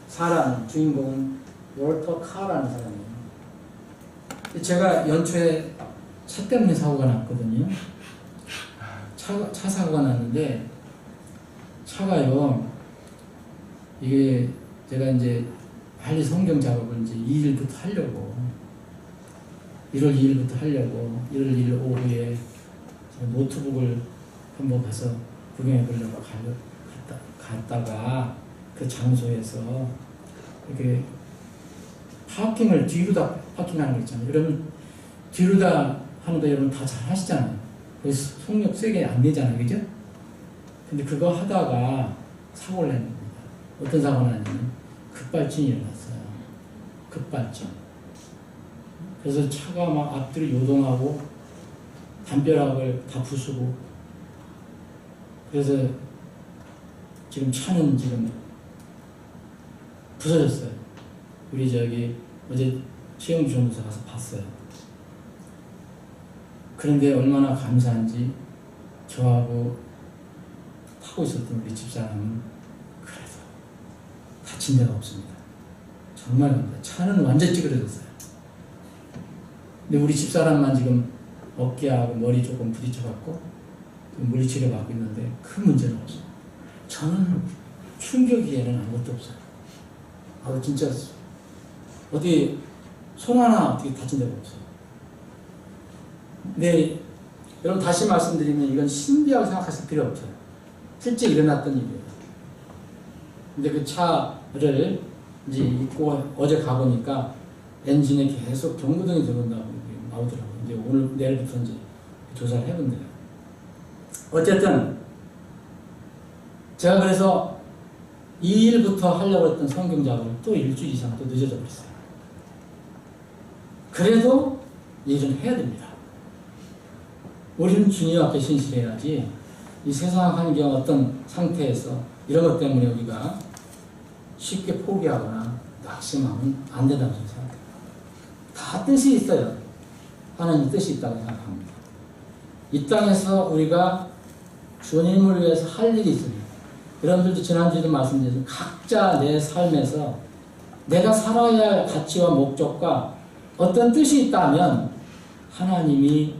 사람 주인공은 월터 카라는 사람이에요. 제가 연초에 차 때문에 사고가 났거든요. 차 사고가 났는데 차가요. 이게 제가 이제 빨리 성경 작업을 이제 2일부터 하려고 1월 2일부터 하려고 1월 2일 오후에 노트북을 한번 가서 구경해 보려고 갔다가 그 장소에서 이렇게 파킹을 뒤로다 파킹하는 거 있잖아요. 여러분 뒤로다 하는 거 여러분 다 잘 하시잖아요. 그래서 속력 세게 안 되잖아요. 그죠? 근데 그거 하다가 사고를 냈습니다. 어떤 사고가 났냐면 급발진이 일어났어요. 급발진. 그래서 차가 막 앞뒤로 요동하고 담벼락을 다 부수고 그래서 지금 차는 지금 부서졌어요. 우리 저기 어제 시험주무소 가서 봤어요. 그런데 얼마나 감사한지 저하고 타고 있었던 우리 집사람은 그래도 다친 데가 없습니다. 정말 감사해요. 차는 완전 찌그러졌어요. 근데 우리 집사람만 지금 어깨하고 머리 조금 부딪혀갖고 물리치료 받고 있는데 큰 문제는 없어요. 저는 충격이에는 아무것도 없어요. 아 진짜 어디 손 하나 어떻게 다친 데가 없어요. 근데 여러분 다시 말씀드리면 이건 신비하게 생각하실 필요 없어요. 실제 일어났던 일이에요. 근데 그 차를 이제 입고 어제 가보니까 엔진에 계속 경고등이 들어온다고 나오더라고요. 이제 오늘 내일부터 이제 조사를 해본대요. 어쨌든 제가 그래서 2일부터 하려고 했던 성경 작업을 또 일주일 이상 또 늦어져 버렸어요. 그래도 일은 해야 됩니다. 우리는 주님 앞에 신실해야지 이 세상 환경 어떤 상태에서 이런 것 때문에 우리가 쉽게 포기하거나 낙심하면 안 된다고 생각합니다. 다 뜻이 있어요. 하나님 뜻이 있다고 생각합니다. 이 땅에서 우리가 주님을 위해서 할 일이 있습니다. 여러분들도 지난주에도 말씀드렸지만 각자 내 삶에서 내가 살아야 할 가치와 목적과 어떤 뜻이 있다면 하나님이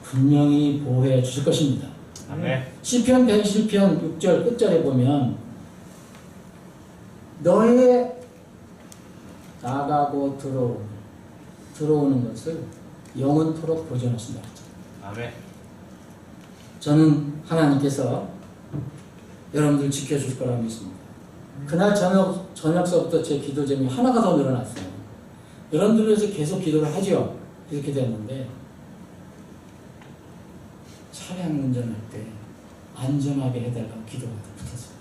분명히 보호해 주실 것입니다. 아멘. 시편 110편 6절 끝절에 보면 너의 나가고 들어오는 것을 영원토록 보존하신다. 아멘. 저는 하나님께서 여러분들 지켜줄 거라고 믿습니다. 그날 저녁서부터 제 기도 제목이 하나가 더 늘어났어요. 여러분들 위해서 계속 기도를 하죠. 이렇게 됐는데 차량 운전할 때 안전하게 해달라고 기도가 붙었어요.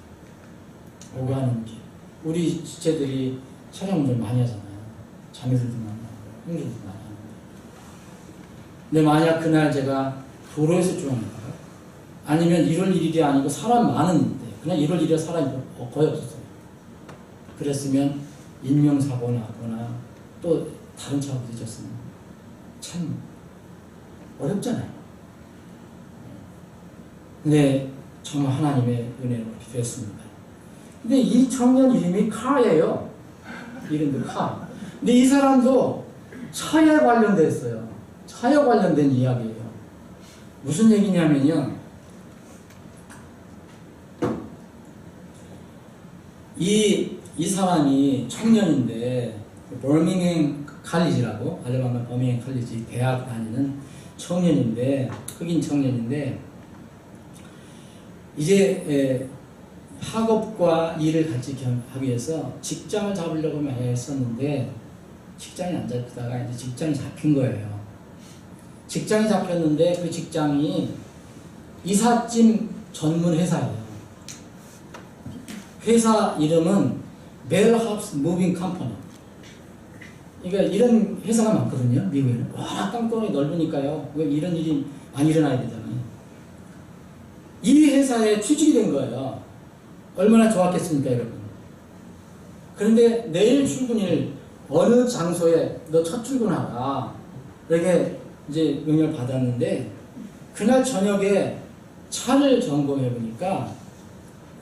오가는 길. 우리 지체들이 차량 운전 많이 하잖아요. 자매들도 많이 하고 형제들도 많이 하는데 근데 만약 그날 제가 도로에서 주원했다가 아니면 1월 1일이 아니고 사람 많은데 그냥 1월 1일에 사람이 거의 없었어요. 그랬으면 인명사고 나거나 또 다른 차가 부딪혔으면 참 어렵잖아요. 근데 정말 하나님의 은혜로 기도했습니다. 근데 이 청년 이름이 카예요. 이름도 카. 근데 이 사람도 차에 관련됐어요. 차에 관련된 이야기예요. 무슨 얘기냐면요. 이 사람이 청년인데 버밍햄 칼리지라고 알라바마 버밍햄 칼리지 대학 다니는 청년인데 흑인 청년인데 이제 학업과 일을 같이 하기 위해서 직장을 잡으려고 많이 했었는데 직장이 안 잡히다가 이제 직장이 잡힌 거예요. 직장이 잡혔는데 그 직장이 이삿짐 전문 회사예요. 회사 이름은 멜하우스 무빙 컴퍼니. 그러니까 이런 회사가 많거든요. 미국에는 워낙 땅덩이 넓으니까요. 왜 이런 일이 많이 일어나야 되잖아요. 이 회사에 취직이 된 거예요. 얼마나 좋았겠습니까, 여러분? 그런데 내일 출근일 어느 장소에 너 첫 출근하라 이렇게 이제 명령을 받았는데 그날 저녁에 차를 점검해 보니까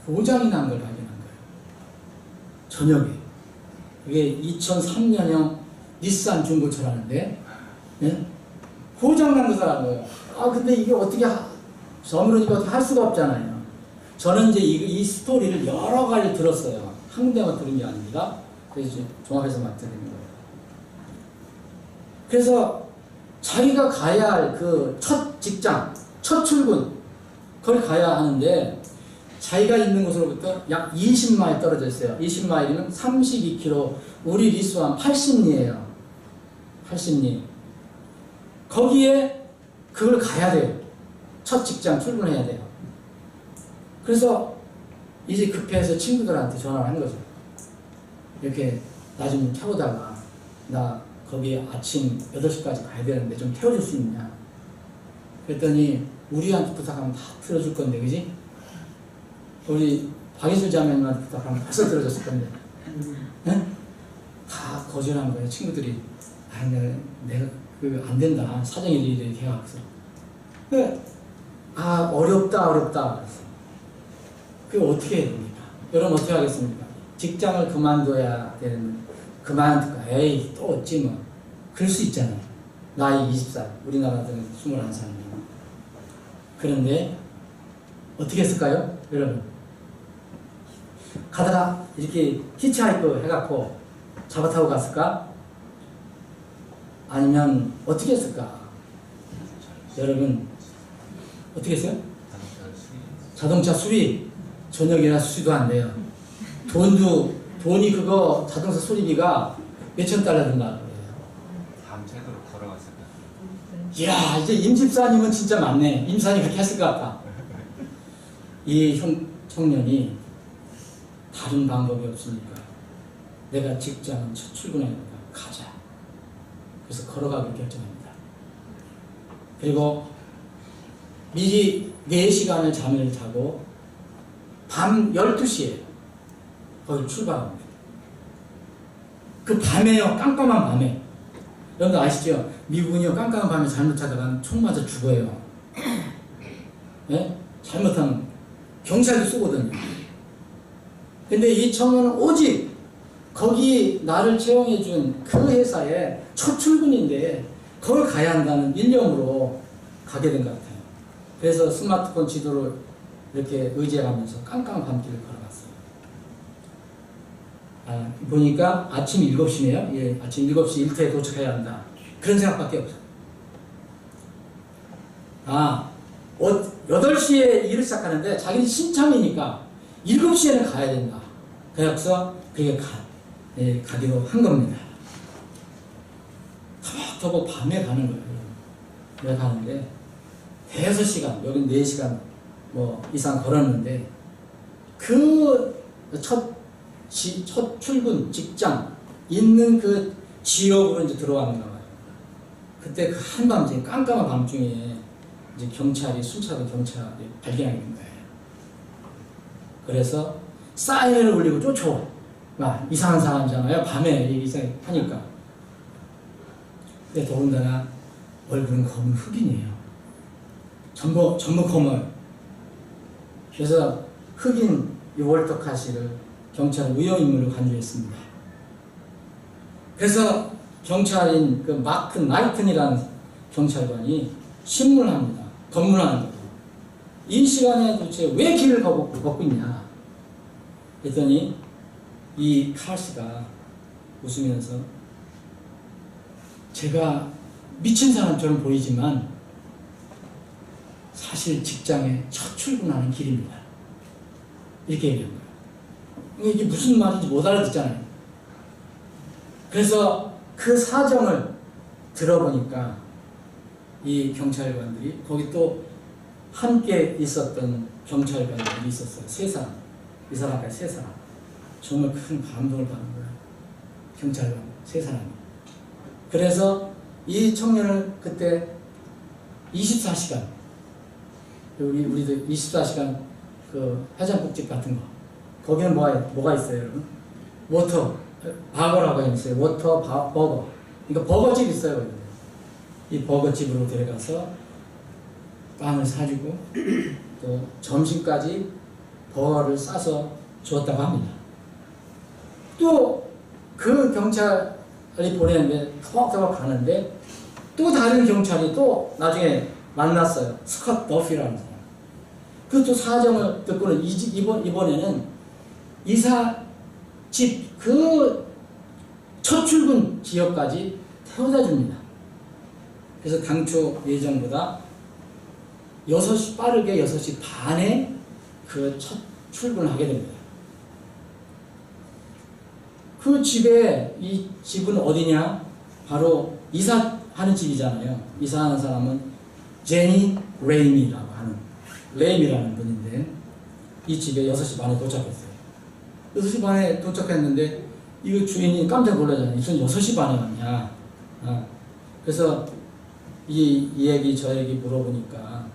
고장이 난 걸 발견한 거예요. 저녁에. 그게 2003년형 닛산 중고차라는데 예? 고장 난 것을 한 거예요. 아 근데 이게 어떻게 저물으니까 어떻게 할 수가 없잖아요. 저는 이제 이 스토리를 여러 가지 들었어요. 한 군데만 들은 게 아닙니다. 그래서 이제 종합해서 맡드리는 거예요. 그래서 자기가 가야 할 그 첫 직장, 첫 출근, 거기 가야 하는데 자기가 있는 곳으로부터 약 20마일 떨어져 있어요. 20마일이면 32km, 우리 리수한 80리예요. 80리. 거기에 그걸 가야 돼요. 첫 직장 출근해야 돼요. 그래서 이제 급해서 친구들한테 전화를 한 거죠. 이렇게 나 좀 태우다가 나 거기 아침 8시까지 가야 되는데 좀 태워줄 수 있냐. 그랬더니 우리한테 부탁하면 다 틀어줄 건데, 그지? 우리 박인수 자매님한테 부탁하면 벌써 들어줬을 건데. 네? 다 거절한 거예요, 친구들이. 아, 내가 안 된다. 사정이 이렇게 해갖고서. 아, 어렵다. 그래서. 그게 어떻게 해야 됩니까? 여러분 어떻게 하겠습니까? 직장을 그만둬야 되는, 그만둘까? 에이, 또 어찌 뭐. 그럴 수 있잖아요. 나이 20살, 우리나라들은 21살이면. 그런데, 어떻게 했을까요? 여러분. 가다가 이렇게 히치하이크 해갖고 잡아 타고 갔을까? 아니면 어떻게 했을까? 여러분 어떻게 했어요? 자동차 수리. 저녁이나 수리도 안 돼요. 돈이 그거 자동차 수리비가 몇천 달러 든다 그래요. 밤새도록 걸어갔을까? 이야, 이제 임집사님은 진짜 맞네. 임사님 그렇게 했을 것 같다. 이 청년이 다른 방법이 없으니까 내가 직장 첫 출근하니까 가자. 그래서 걸어가기로 결정합니다. 그리고 미리 4시간을 잠을 자고 밤 12시에 거기 출발합니다. 그 밤에요. 깜깜한 밤에. 여러분들 아시죠? 미국은요. 깜깜한 밤에 잘못 자다가 총 맞아 죽어요. 네? 잘못하면 경찰도 쏘거든요. 근데 이 청년은 오직 거기 나를 채용해 준 그 회사에 첫 출근인데 거기 가야 한다는 일념으로 가게 된 것 같아요. 그래서 스마트폰 지도를 이렇게 의지하면서 깜깜한 밤길을 걸어갔어요. 아, 보니까 아침 7시네요. 예, 아침 7시 일터에 도착해야 한다. 그런 생각밖에 없어요. 아, 8시에 일을 시작하는데 자기는 신참이니까 7시에는 가야 된다. 그래서 그게 가기로 한 겁니다. 터벅터벅 밤에 가는 거예요. 왜 가는데 5시간, 여긴 4시간 뭐 이상 걸었는데 그 첫 출근 직장 있는 그 지역으로 이제 들어왔는가 봐요. 그때 그 한밤중에 깜깜한 밤중에 이제 경찰이 순찰하던 경찰이 발견하게 된 거예요. 그래서 사이렌을 울리고 쫓아와. 막 이상한 사람이잖아요. 밤에 이상하게 하니까. 근데 더군다나 얼굴은 검은 흑인이에요. 전부 검어요. 그래서 흑인 이 월터 카시를 경찰은 위험인물로 간주했습니다. 그래서 경찰인 그 마크 나이튼이라는 경찰관이 신문을 합니다. 검문하는 거예요. 이 시간에 도대체 왜 길을 걷고 있냐? 그랬더니 이 카시가 웃으면서 제가 미친 사람처럼 보이지만 사실 직장에 첫 출근하는 길입니다. 이렇게 얘기한 거예요. 이게 무슨 말인지 못 알아듣잖아요. 그래서 그 사정을 들어보니까 이 경찰관들이 거기 또 함께 있었던 경찰관들이 있었어요. 세 사람. 이 사람까지 세 사람. 정말 큰 감동을 받는 거예요. 경찰관 세 사람이. 그래서 이 청년을 그때 24시간 우리도 24시간 그 해장국집 같은 거 거기는 뭐가 있어요, 여러분? 워터 버거라고 있어요. 워터 버거. 그러니까 버거집 있어요. 이 버거집으로 데려가서 빵을 사주고 또 점심까지 버거를 싸서 주었다고 합니다. 또 그 경찰이 보내는데 터벅터벅 가는데 또 다른 경찰이 또 나중에 만났어요. 스콧 더피라는 사람. 그것도 사정을 듣고는 이번에는 이사집 그 첫 출근 지역까지 태워다 줍니다. 그래서 당초 예정보다 6시, 빠르게 6시 반에 그 첫 출근을 하게 됩니다. 그 집에, 이 집은 어디냐? 바로 이사하는 집이잖아요. 이사하는 사람은 제니 레임이라고 하는, 레임이라는 분인데, 이 집에 6시 반에 도착했어요. 6시 반에 도착했는데, 이거 주인이 깜짝 놀라잖아요. 무슨 6시 반에 왔냐? 그래서 이 얘기 저 얘기 물어보니까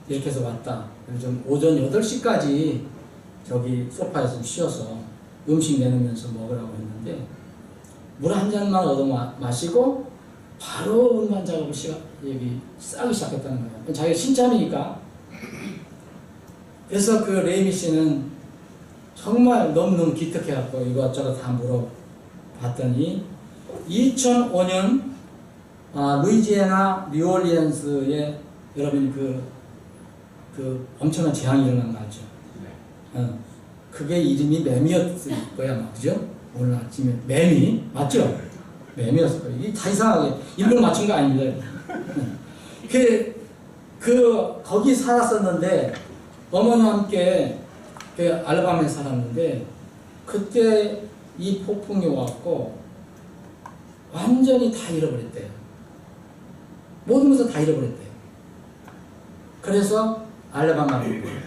이렇게 해서 왔다. 그래서 좀 오전 8시까지 저기 소파에서 좀 쉬어서 음식 내놓으면서 먹으라고 했는데 물 한 잔만 얻어 마시고 바로 음반 작업을 여기 싸기 시작했다는 거예요. 자기가 신참이니까. 그래서 그 레이미 씨는 정말 너무너무 기특해갖고 이것저것 다 물어봤더니 2005년 루이지애나 뉴올리언스에 여러분 그 엄청난 재앙이 일어난 거 알죠? 네. 그게 이름이 매미였을 거야, 아마. 그죠? 오늘 아침에 매미 맞죠? 매미였을 거예요. 이게 다 이상하게 일부러 맞춘 거 아닙니다. 거기 살았었는데 어머니와 함께 그 알라바마에 살았는데 그때 이 폭풍이 왔고 완전히 다 잃어버렸대요. 모든 것을 다 잃어버렸대요. 그래서 알라바마로 온 거예요.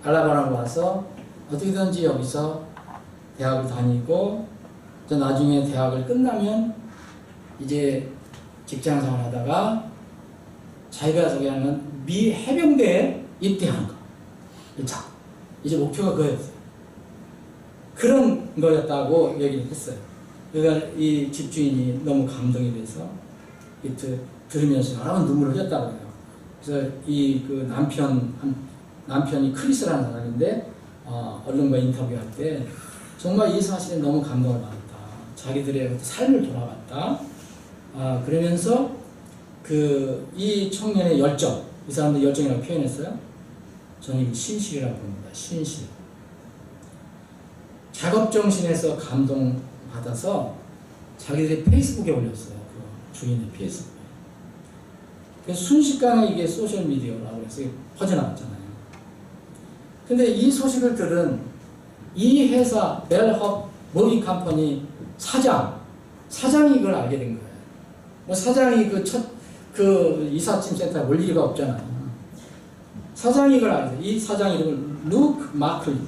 알라바마로 와서 어떻게든지 여기서 대학을 다니고 또 나중에 대학을 끝나면 이제 직장생활 하다가 자기가 저기 하는 미 해병대에 입대하는 거. 자, 이제 목표가 그거였어요. 그런 거였다고 얘기를 했어요. 그러니까 이 집주인이 너무 감동이 돼서 들으면서 여러 번 눈물을 흘렸다고 해요. 그래서 그 남편이 크리스라는 사람인데 언론과 인터뷰할 때 정말 이 사실에 너무 감동을 받았다. 자기들의 삶을 돌아봤다. 그러면서 이 청년의 열정, 이 사람들 열정이라고 표현했어요. 저는 신실이라고 봅니다. 신실. 작업 정신에서 감동받아서 자기들이 페이스북에 올렸어요. 그 주인의 페이스북에. 그래서 순식간에 이게 소셜미디어라고 해서 퍼져나갔잖아요. 근데 이 소식을 들은 이 회사 벨헙 모빙 컴퍼니 사장이 이걸 알게 된 거예요. 뭐 사장이 그 이삿짐 센터에 올 리가 없잖아요. 사장이 이걸 알게 돼요. 이 사장 이름은 루크 마클린.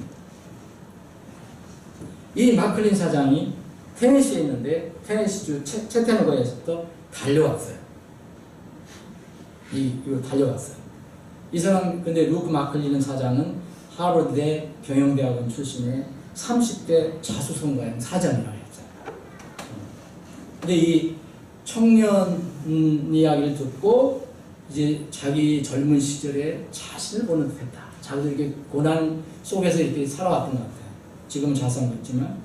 이 마클린 사장이 테네시에 있는데 테네시주 채테너거에서 달려왔어요. 이거 달려왔어요. 이 사람 근데 루크 마클린 사장은 하버드대 경영대학원 출신의 30대 자수성가형 사장이라고 했잖아요. 근데 이 청년 이야기를 듣고 이제 자기 젊은 시절에 자신을 보는 듯했다. 자기도 이렇게 고난 속에서 이렇게 살아왔던 것 같아요. 지금은 자성했지만.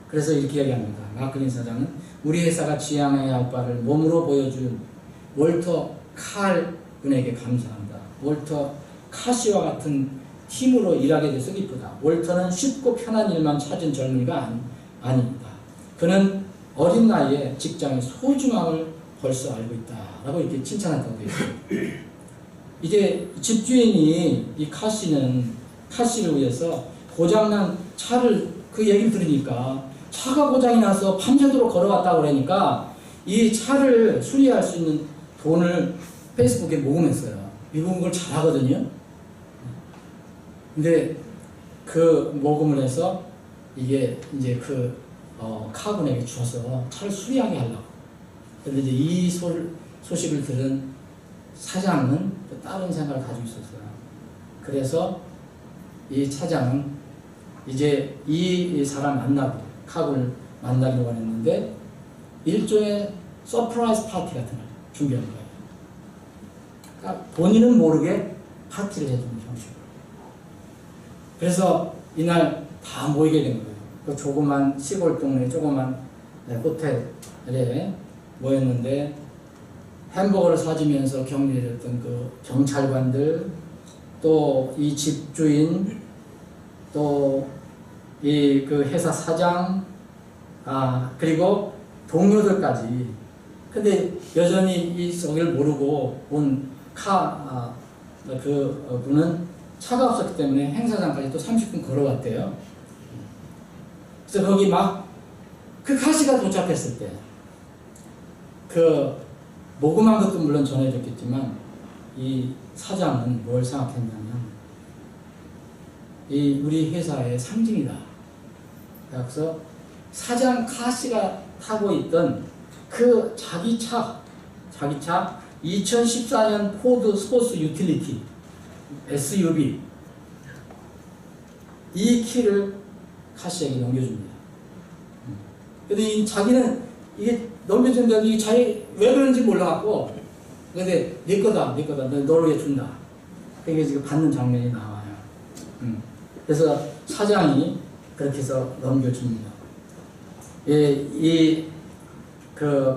그래서 이렇게 얘기합니다. 마클린 사장은 우리 회사가 지향해야 할 바를 몸으로 보여준 월터 칼 분에게 감사한다. 월터 카시와 같은 팀으로 일하게 돼서 기쁘다. 월터는 쉽고 편한 일만 찾은 젊은이가 아닙니다. 그는 어린 나이에 직장의 소중함을 벌써 알고 있다. 라고 이렇게 칭찬한다고 되어 있어요. 이제 집주인이 이 카시는 카시를 위해서 고장난 차를 그 얘기를 들으니까 차가 고장이 나서 밤새도록 걸어왔다고 그러니까 이 차를 수리할 수 있는 돈을 페이스북에 모금했어요. 미국은 그걸 잘하거든요. 근데 그 모금을 해서 이게 이제 그 카군에게 주어서 차를 수리하게 하려고. 근데 이제 이 소식을 들은 사장은 또 다른 생각을 가지고 있었어요. 그래서 이 차장은 이제 이 사람 만나고 카군을 만나기로 했는데 일종의 서프라이즈 파티 같은 걸 준비한 거예요. 그러니까 본인은 모르게 파티를 해주는 형식으로. 그래서 이날 다 모이게 된 거예요. 그 조그만 시골 동네 조그만 호텔에 모였는데 햄버거를 사주면서 격리했던 그 경찰관들, 또 이 집주인, 또 이 그 회사 사장, 그리고 동료들까지. 근데 여전히 이 속을 모르고 온 분은 차가 없었기 때문에 행사장까지 또 30분 걸어갔대요. 그래서 거기 막 그 카시가 도착했을 때 그 모금한 것도 물론 전해졌겠지만 이 사장은 뭘 생각했냐면 이 우리 회사의 상징이다. 그래서 사장 카시가 타고 있던 그 자기 차 2014년 포드 스포츠 유틸리티 SUV 이 키를 카시에게 넘겨줍니다. 근데 이 자기는 이게 넘겨준다고 이 자기 왜 그런지 몰라갖고 근데 네 거다 너를 위해 준다. 그게 지금 받는 장면이 나와요. 그래서 사장이 그렇게 해서 넘겨줍니다.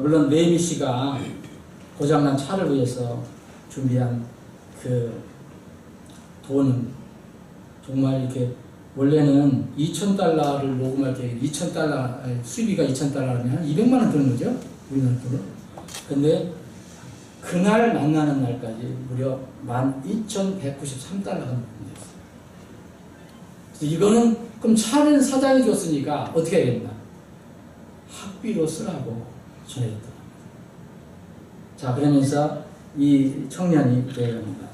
물론 레이미 씨가 고장난 차를 위해서 준비한 그 돈은 정말 이렇게 원래는 $2,000를 모금할 때 $2,000 수입비가 $2,000라면 한 200만 원 드는 거죠, 우리나라 돈으로. 근데 그날 만나는 날까지 무려 12,193달러가 모금됐어요. 그래서 이거는 그럼 차는 사장이 줬으니까 어떻게 해야겠나? 학비로 쓰라고 전해졌다. 자, 그러면서 이 청년이 얘기합니다.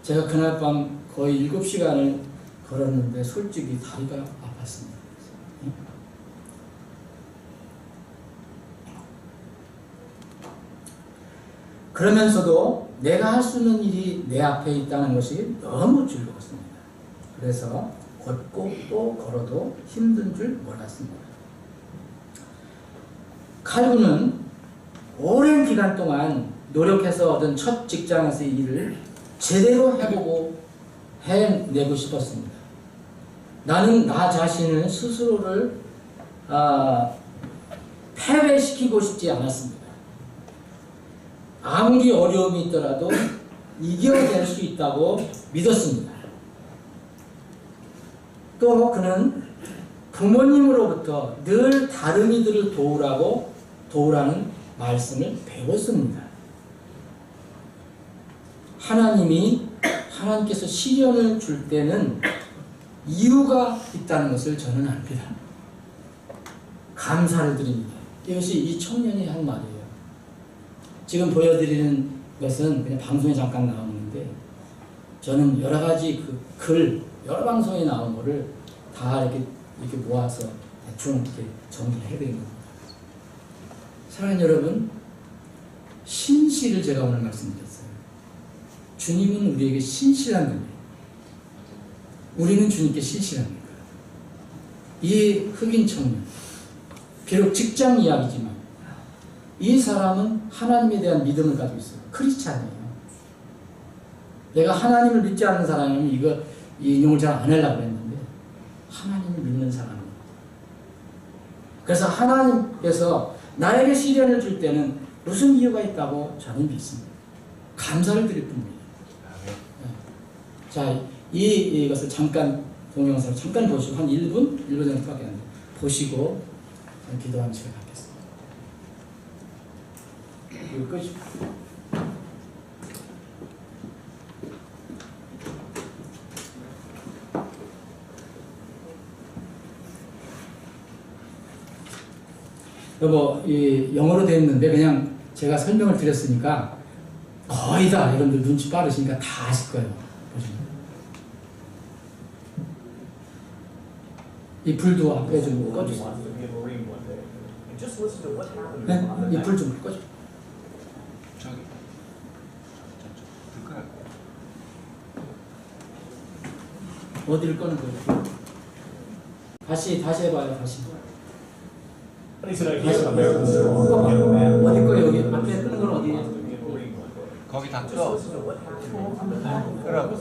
제가 그날 밤 거의 7시간을 걸었는데 솔직히 다리가 아팠습니다. 그러면서도 내가 할 수 있는 일이 내 앞에 있다는 것이 너무 즐거웠습니다. 그래서 걷고 또 걸어도 힘든 줄 몰랐습니다. 칼군은 오랜 기간 동안 노력해서 얻은 첫 직장에서의 일을 제대로 해보고 해내고 싶었습니다. 나는 나 자신을 스스로를 패배시키고 싶지 않았습니다. 아무리 어려움이 있더라도 이겨낼 수 있다고 믿었습니다. 또 그는 부모님으로부터 늘 다른 이들을 도우라는 말씀을 배웠습니다. 하나님께서 시련을 줄 때는 이유가 있다는 것을 저는 압니다. 감사를 드립니다. 이것이 이 청년이 한 말이에요. 지금 보여드리는 것은 그냥 방송에 잠깐 나오는데 저는 여러 가지 여러 방송에 나온 거를 다 이렇게 모아서 대충 이렇게 정리를 해드린 겁니다. 사랑하는 여러분, 신실을 제가 오늘 말씀드렸어요. 주님은 우리에게 신실한 분이에요. 우리는 주님께 신실합니다. 이 흑인 청년, 비록 직장 이야기지만 이 사람은 하나님에 대한 믿음을 가지고 있어요. 크리스찬이에요. 내가 하나님을 믿지 않는 사람이면 이 인용을 잘 안 하려고 했는데 하나님을 믿는 사람입니다. 그래서 하나님께서 나에게 시련을 줄 때는 무슨 이유가 있다고 저는 믿습니다. 감사를 드릴 뿐입니다. 자, 이것을 잠깐 동영상을 잠깐 보시고 한 1분 정도밖에 안 돼요. 보시고 기도하는 시간 갖겠습니다. 이거 끝이. 이 영어로 되어 있는데 그냥 제가 설명을 드렸으니까 거의 다 여러분들 눈치 빠르시니까 다 아실 거예요. 보시면. 이 불도 앞에 좀 꺼주세요. 네? 이 불 좀 꺼줘. 저기 불 끄라. 어디를 꺼는 거예요? 다시 해봐요. 다시. He said, I hear Americans are on the young man. 어디 거예요? 여기 앞에 끄는 건 어디예요? 거기 다 끄어. 끄라고.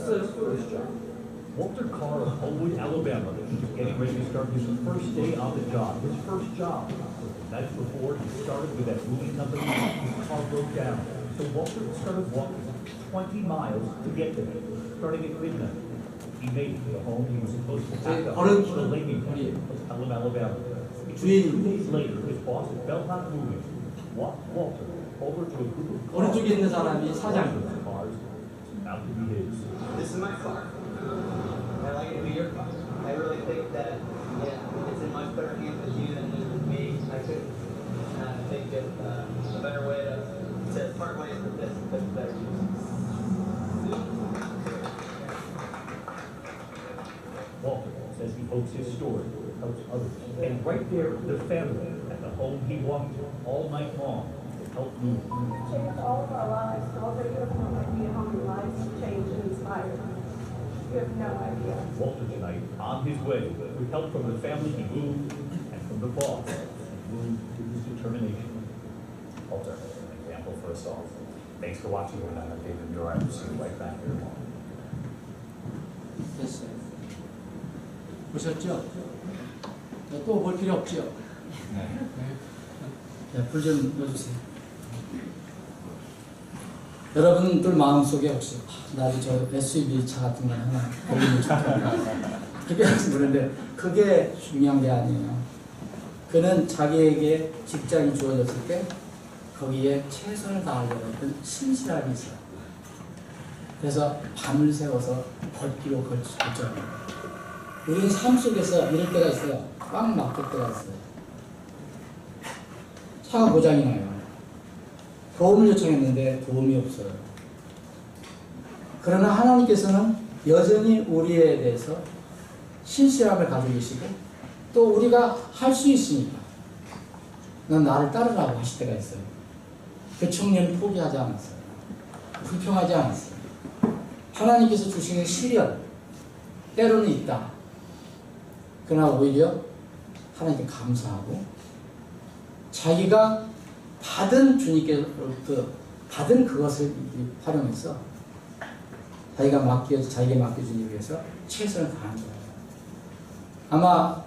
Walter Carr of Homewood, Alabama, is getting ready to start his first day on the job. His first job. That's before he started with that moving company. His car broke down. So Walter started walking 20 miles to get there, starting at midnight. He made it to the home he was supposed to pack up to the Lincoln County of Pelham, Alabama. 2 days later, his boss felt not moving. Walked Walter over to a group of cars. 오른쪽에 있는 사람이 사장이에요. Cars about to be his. This is my car. I'd like it to be your car. I really think that, it's in much better hands with you than it is with me. I couldn't think of a better way to part ways with this better use. Walter says he hopes his story helps others. And right there, the family at the home he walked all night long to help move. Change all of our lives, all the beautiful idea how many lives change and inspire. You have no idea. Walter tonight, on his way, with help from the family he moved and from the boss, he moved to his determination. Walter, an example for us all. Thanks for watching. I'm David Muir. I'll see you right back here tomorrow. 됐어요. 보셨죠? 또 볼 필요 없죠? 네. 네, 불 좀 넣어주세요. 여러분들 마음속에 혹시 나도 저 SUV 차 같은 거 하나 걸리면 좋겠다 그렇게 하시는데 그게 중요한 게 아니에요. 그는 자기에게 직장이 주어졌을 때 거기에 최선을 다하려는 어떤 신실함이 있어요. 그래서 밤을 새워서 버티고 걸쳐요. 우리는 삶 속에서 이럴 때가 있어요. 꽉 막힐 때가 있어요. 차가 고장이 나요. 도움을 요청했는데 도움이 없어요. 그러나 하나님께서는 여전히 우리에 대해서 신실함을 가지고 계시고 또 우리가 할 수 있으니까 넌 나를 따르라고 하실 때가 있어요. 그 청년은 포기하지 않았어요. 불평하지 않았어요. 하나님께서 주시는 시련 때로는 있다. 그러나 오히려 하나님께 감사하고 자기가 받은 주님께로부터 받은 그것을 활용해서 자기에게 맡겨주기 위해서 최선을 다한 거예요. 아마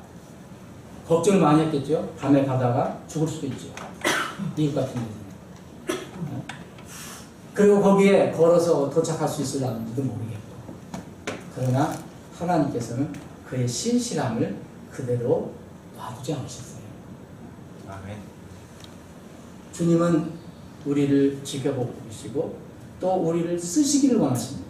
걱정을 많이 했겠죠. 밤에 가다가 죽을 수도 있죠. 미국 같은 데서. 그리고 거기에 걸어서 도착할 수 있을지도 모르겠고. 그러나 하나님께서는 그의 신실함을 그대로 놔두지 않으셨어요. 아멘. 주님은 우리를 지켜보고 계시고 또 우리를 쓰시기를 원하십니다.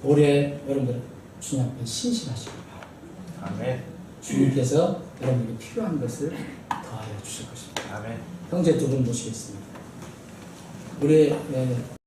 올해 여러분들 주님 앞에 신실하시기 바랍니다. 아멘. 주님께서 여러분에게 필요한 것을 더하여 주실 것입니다. 아멘. 형제 두 분 모시겠습니다. 우리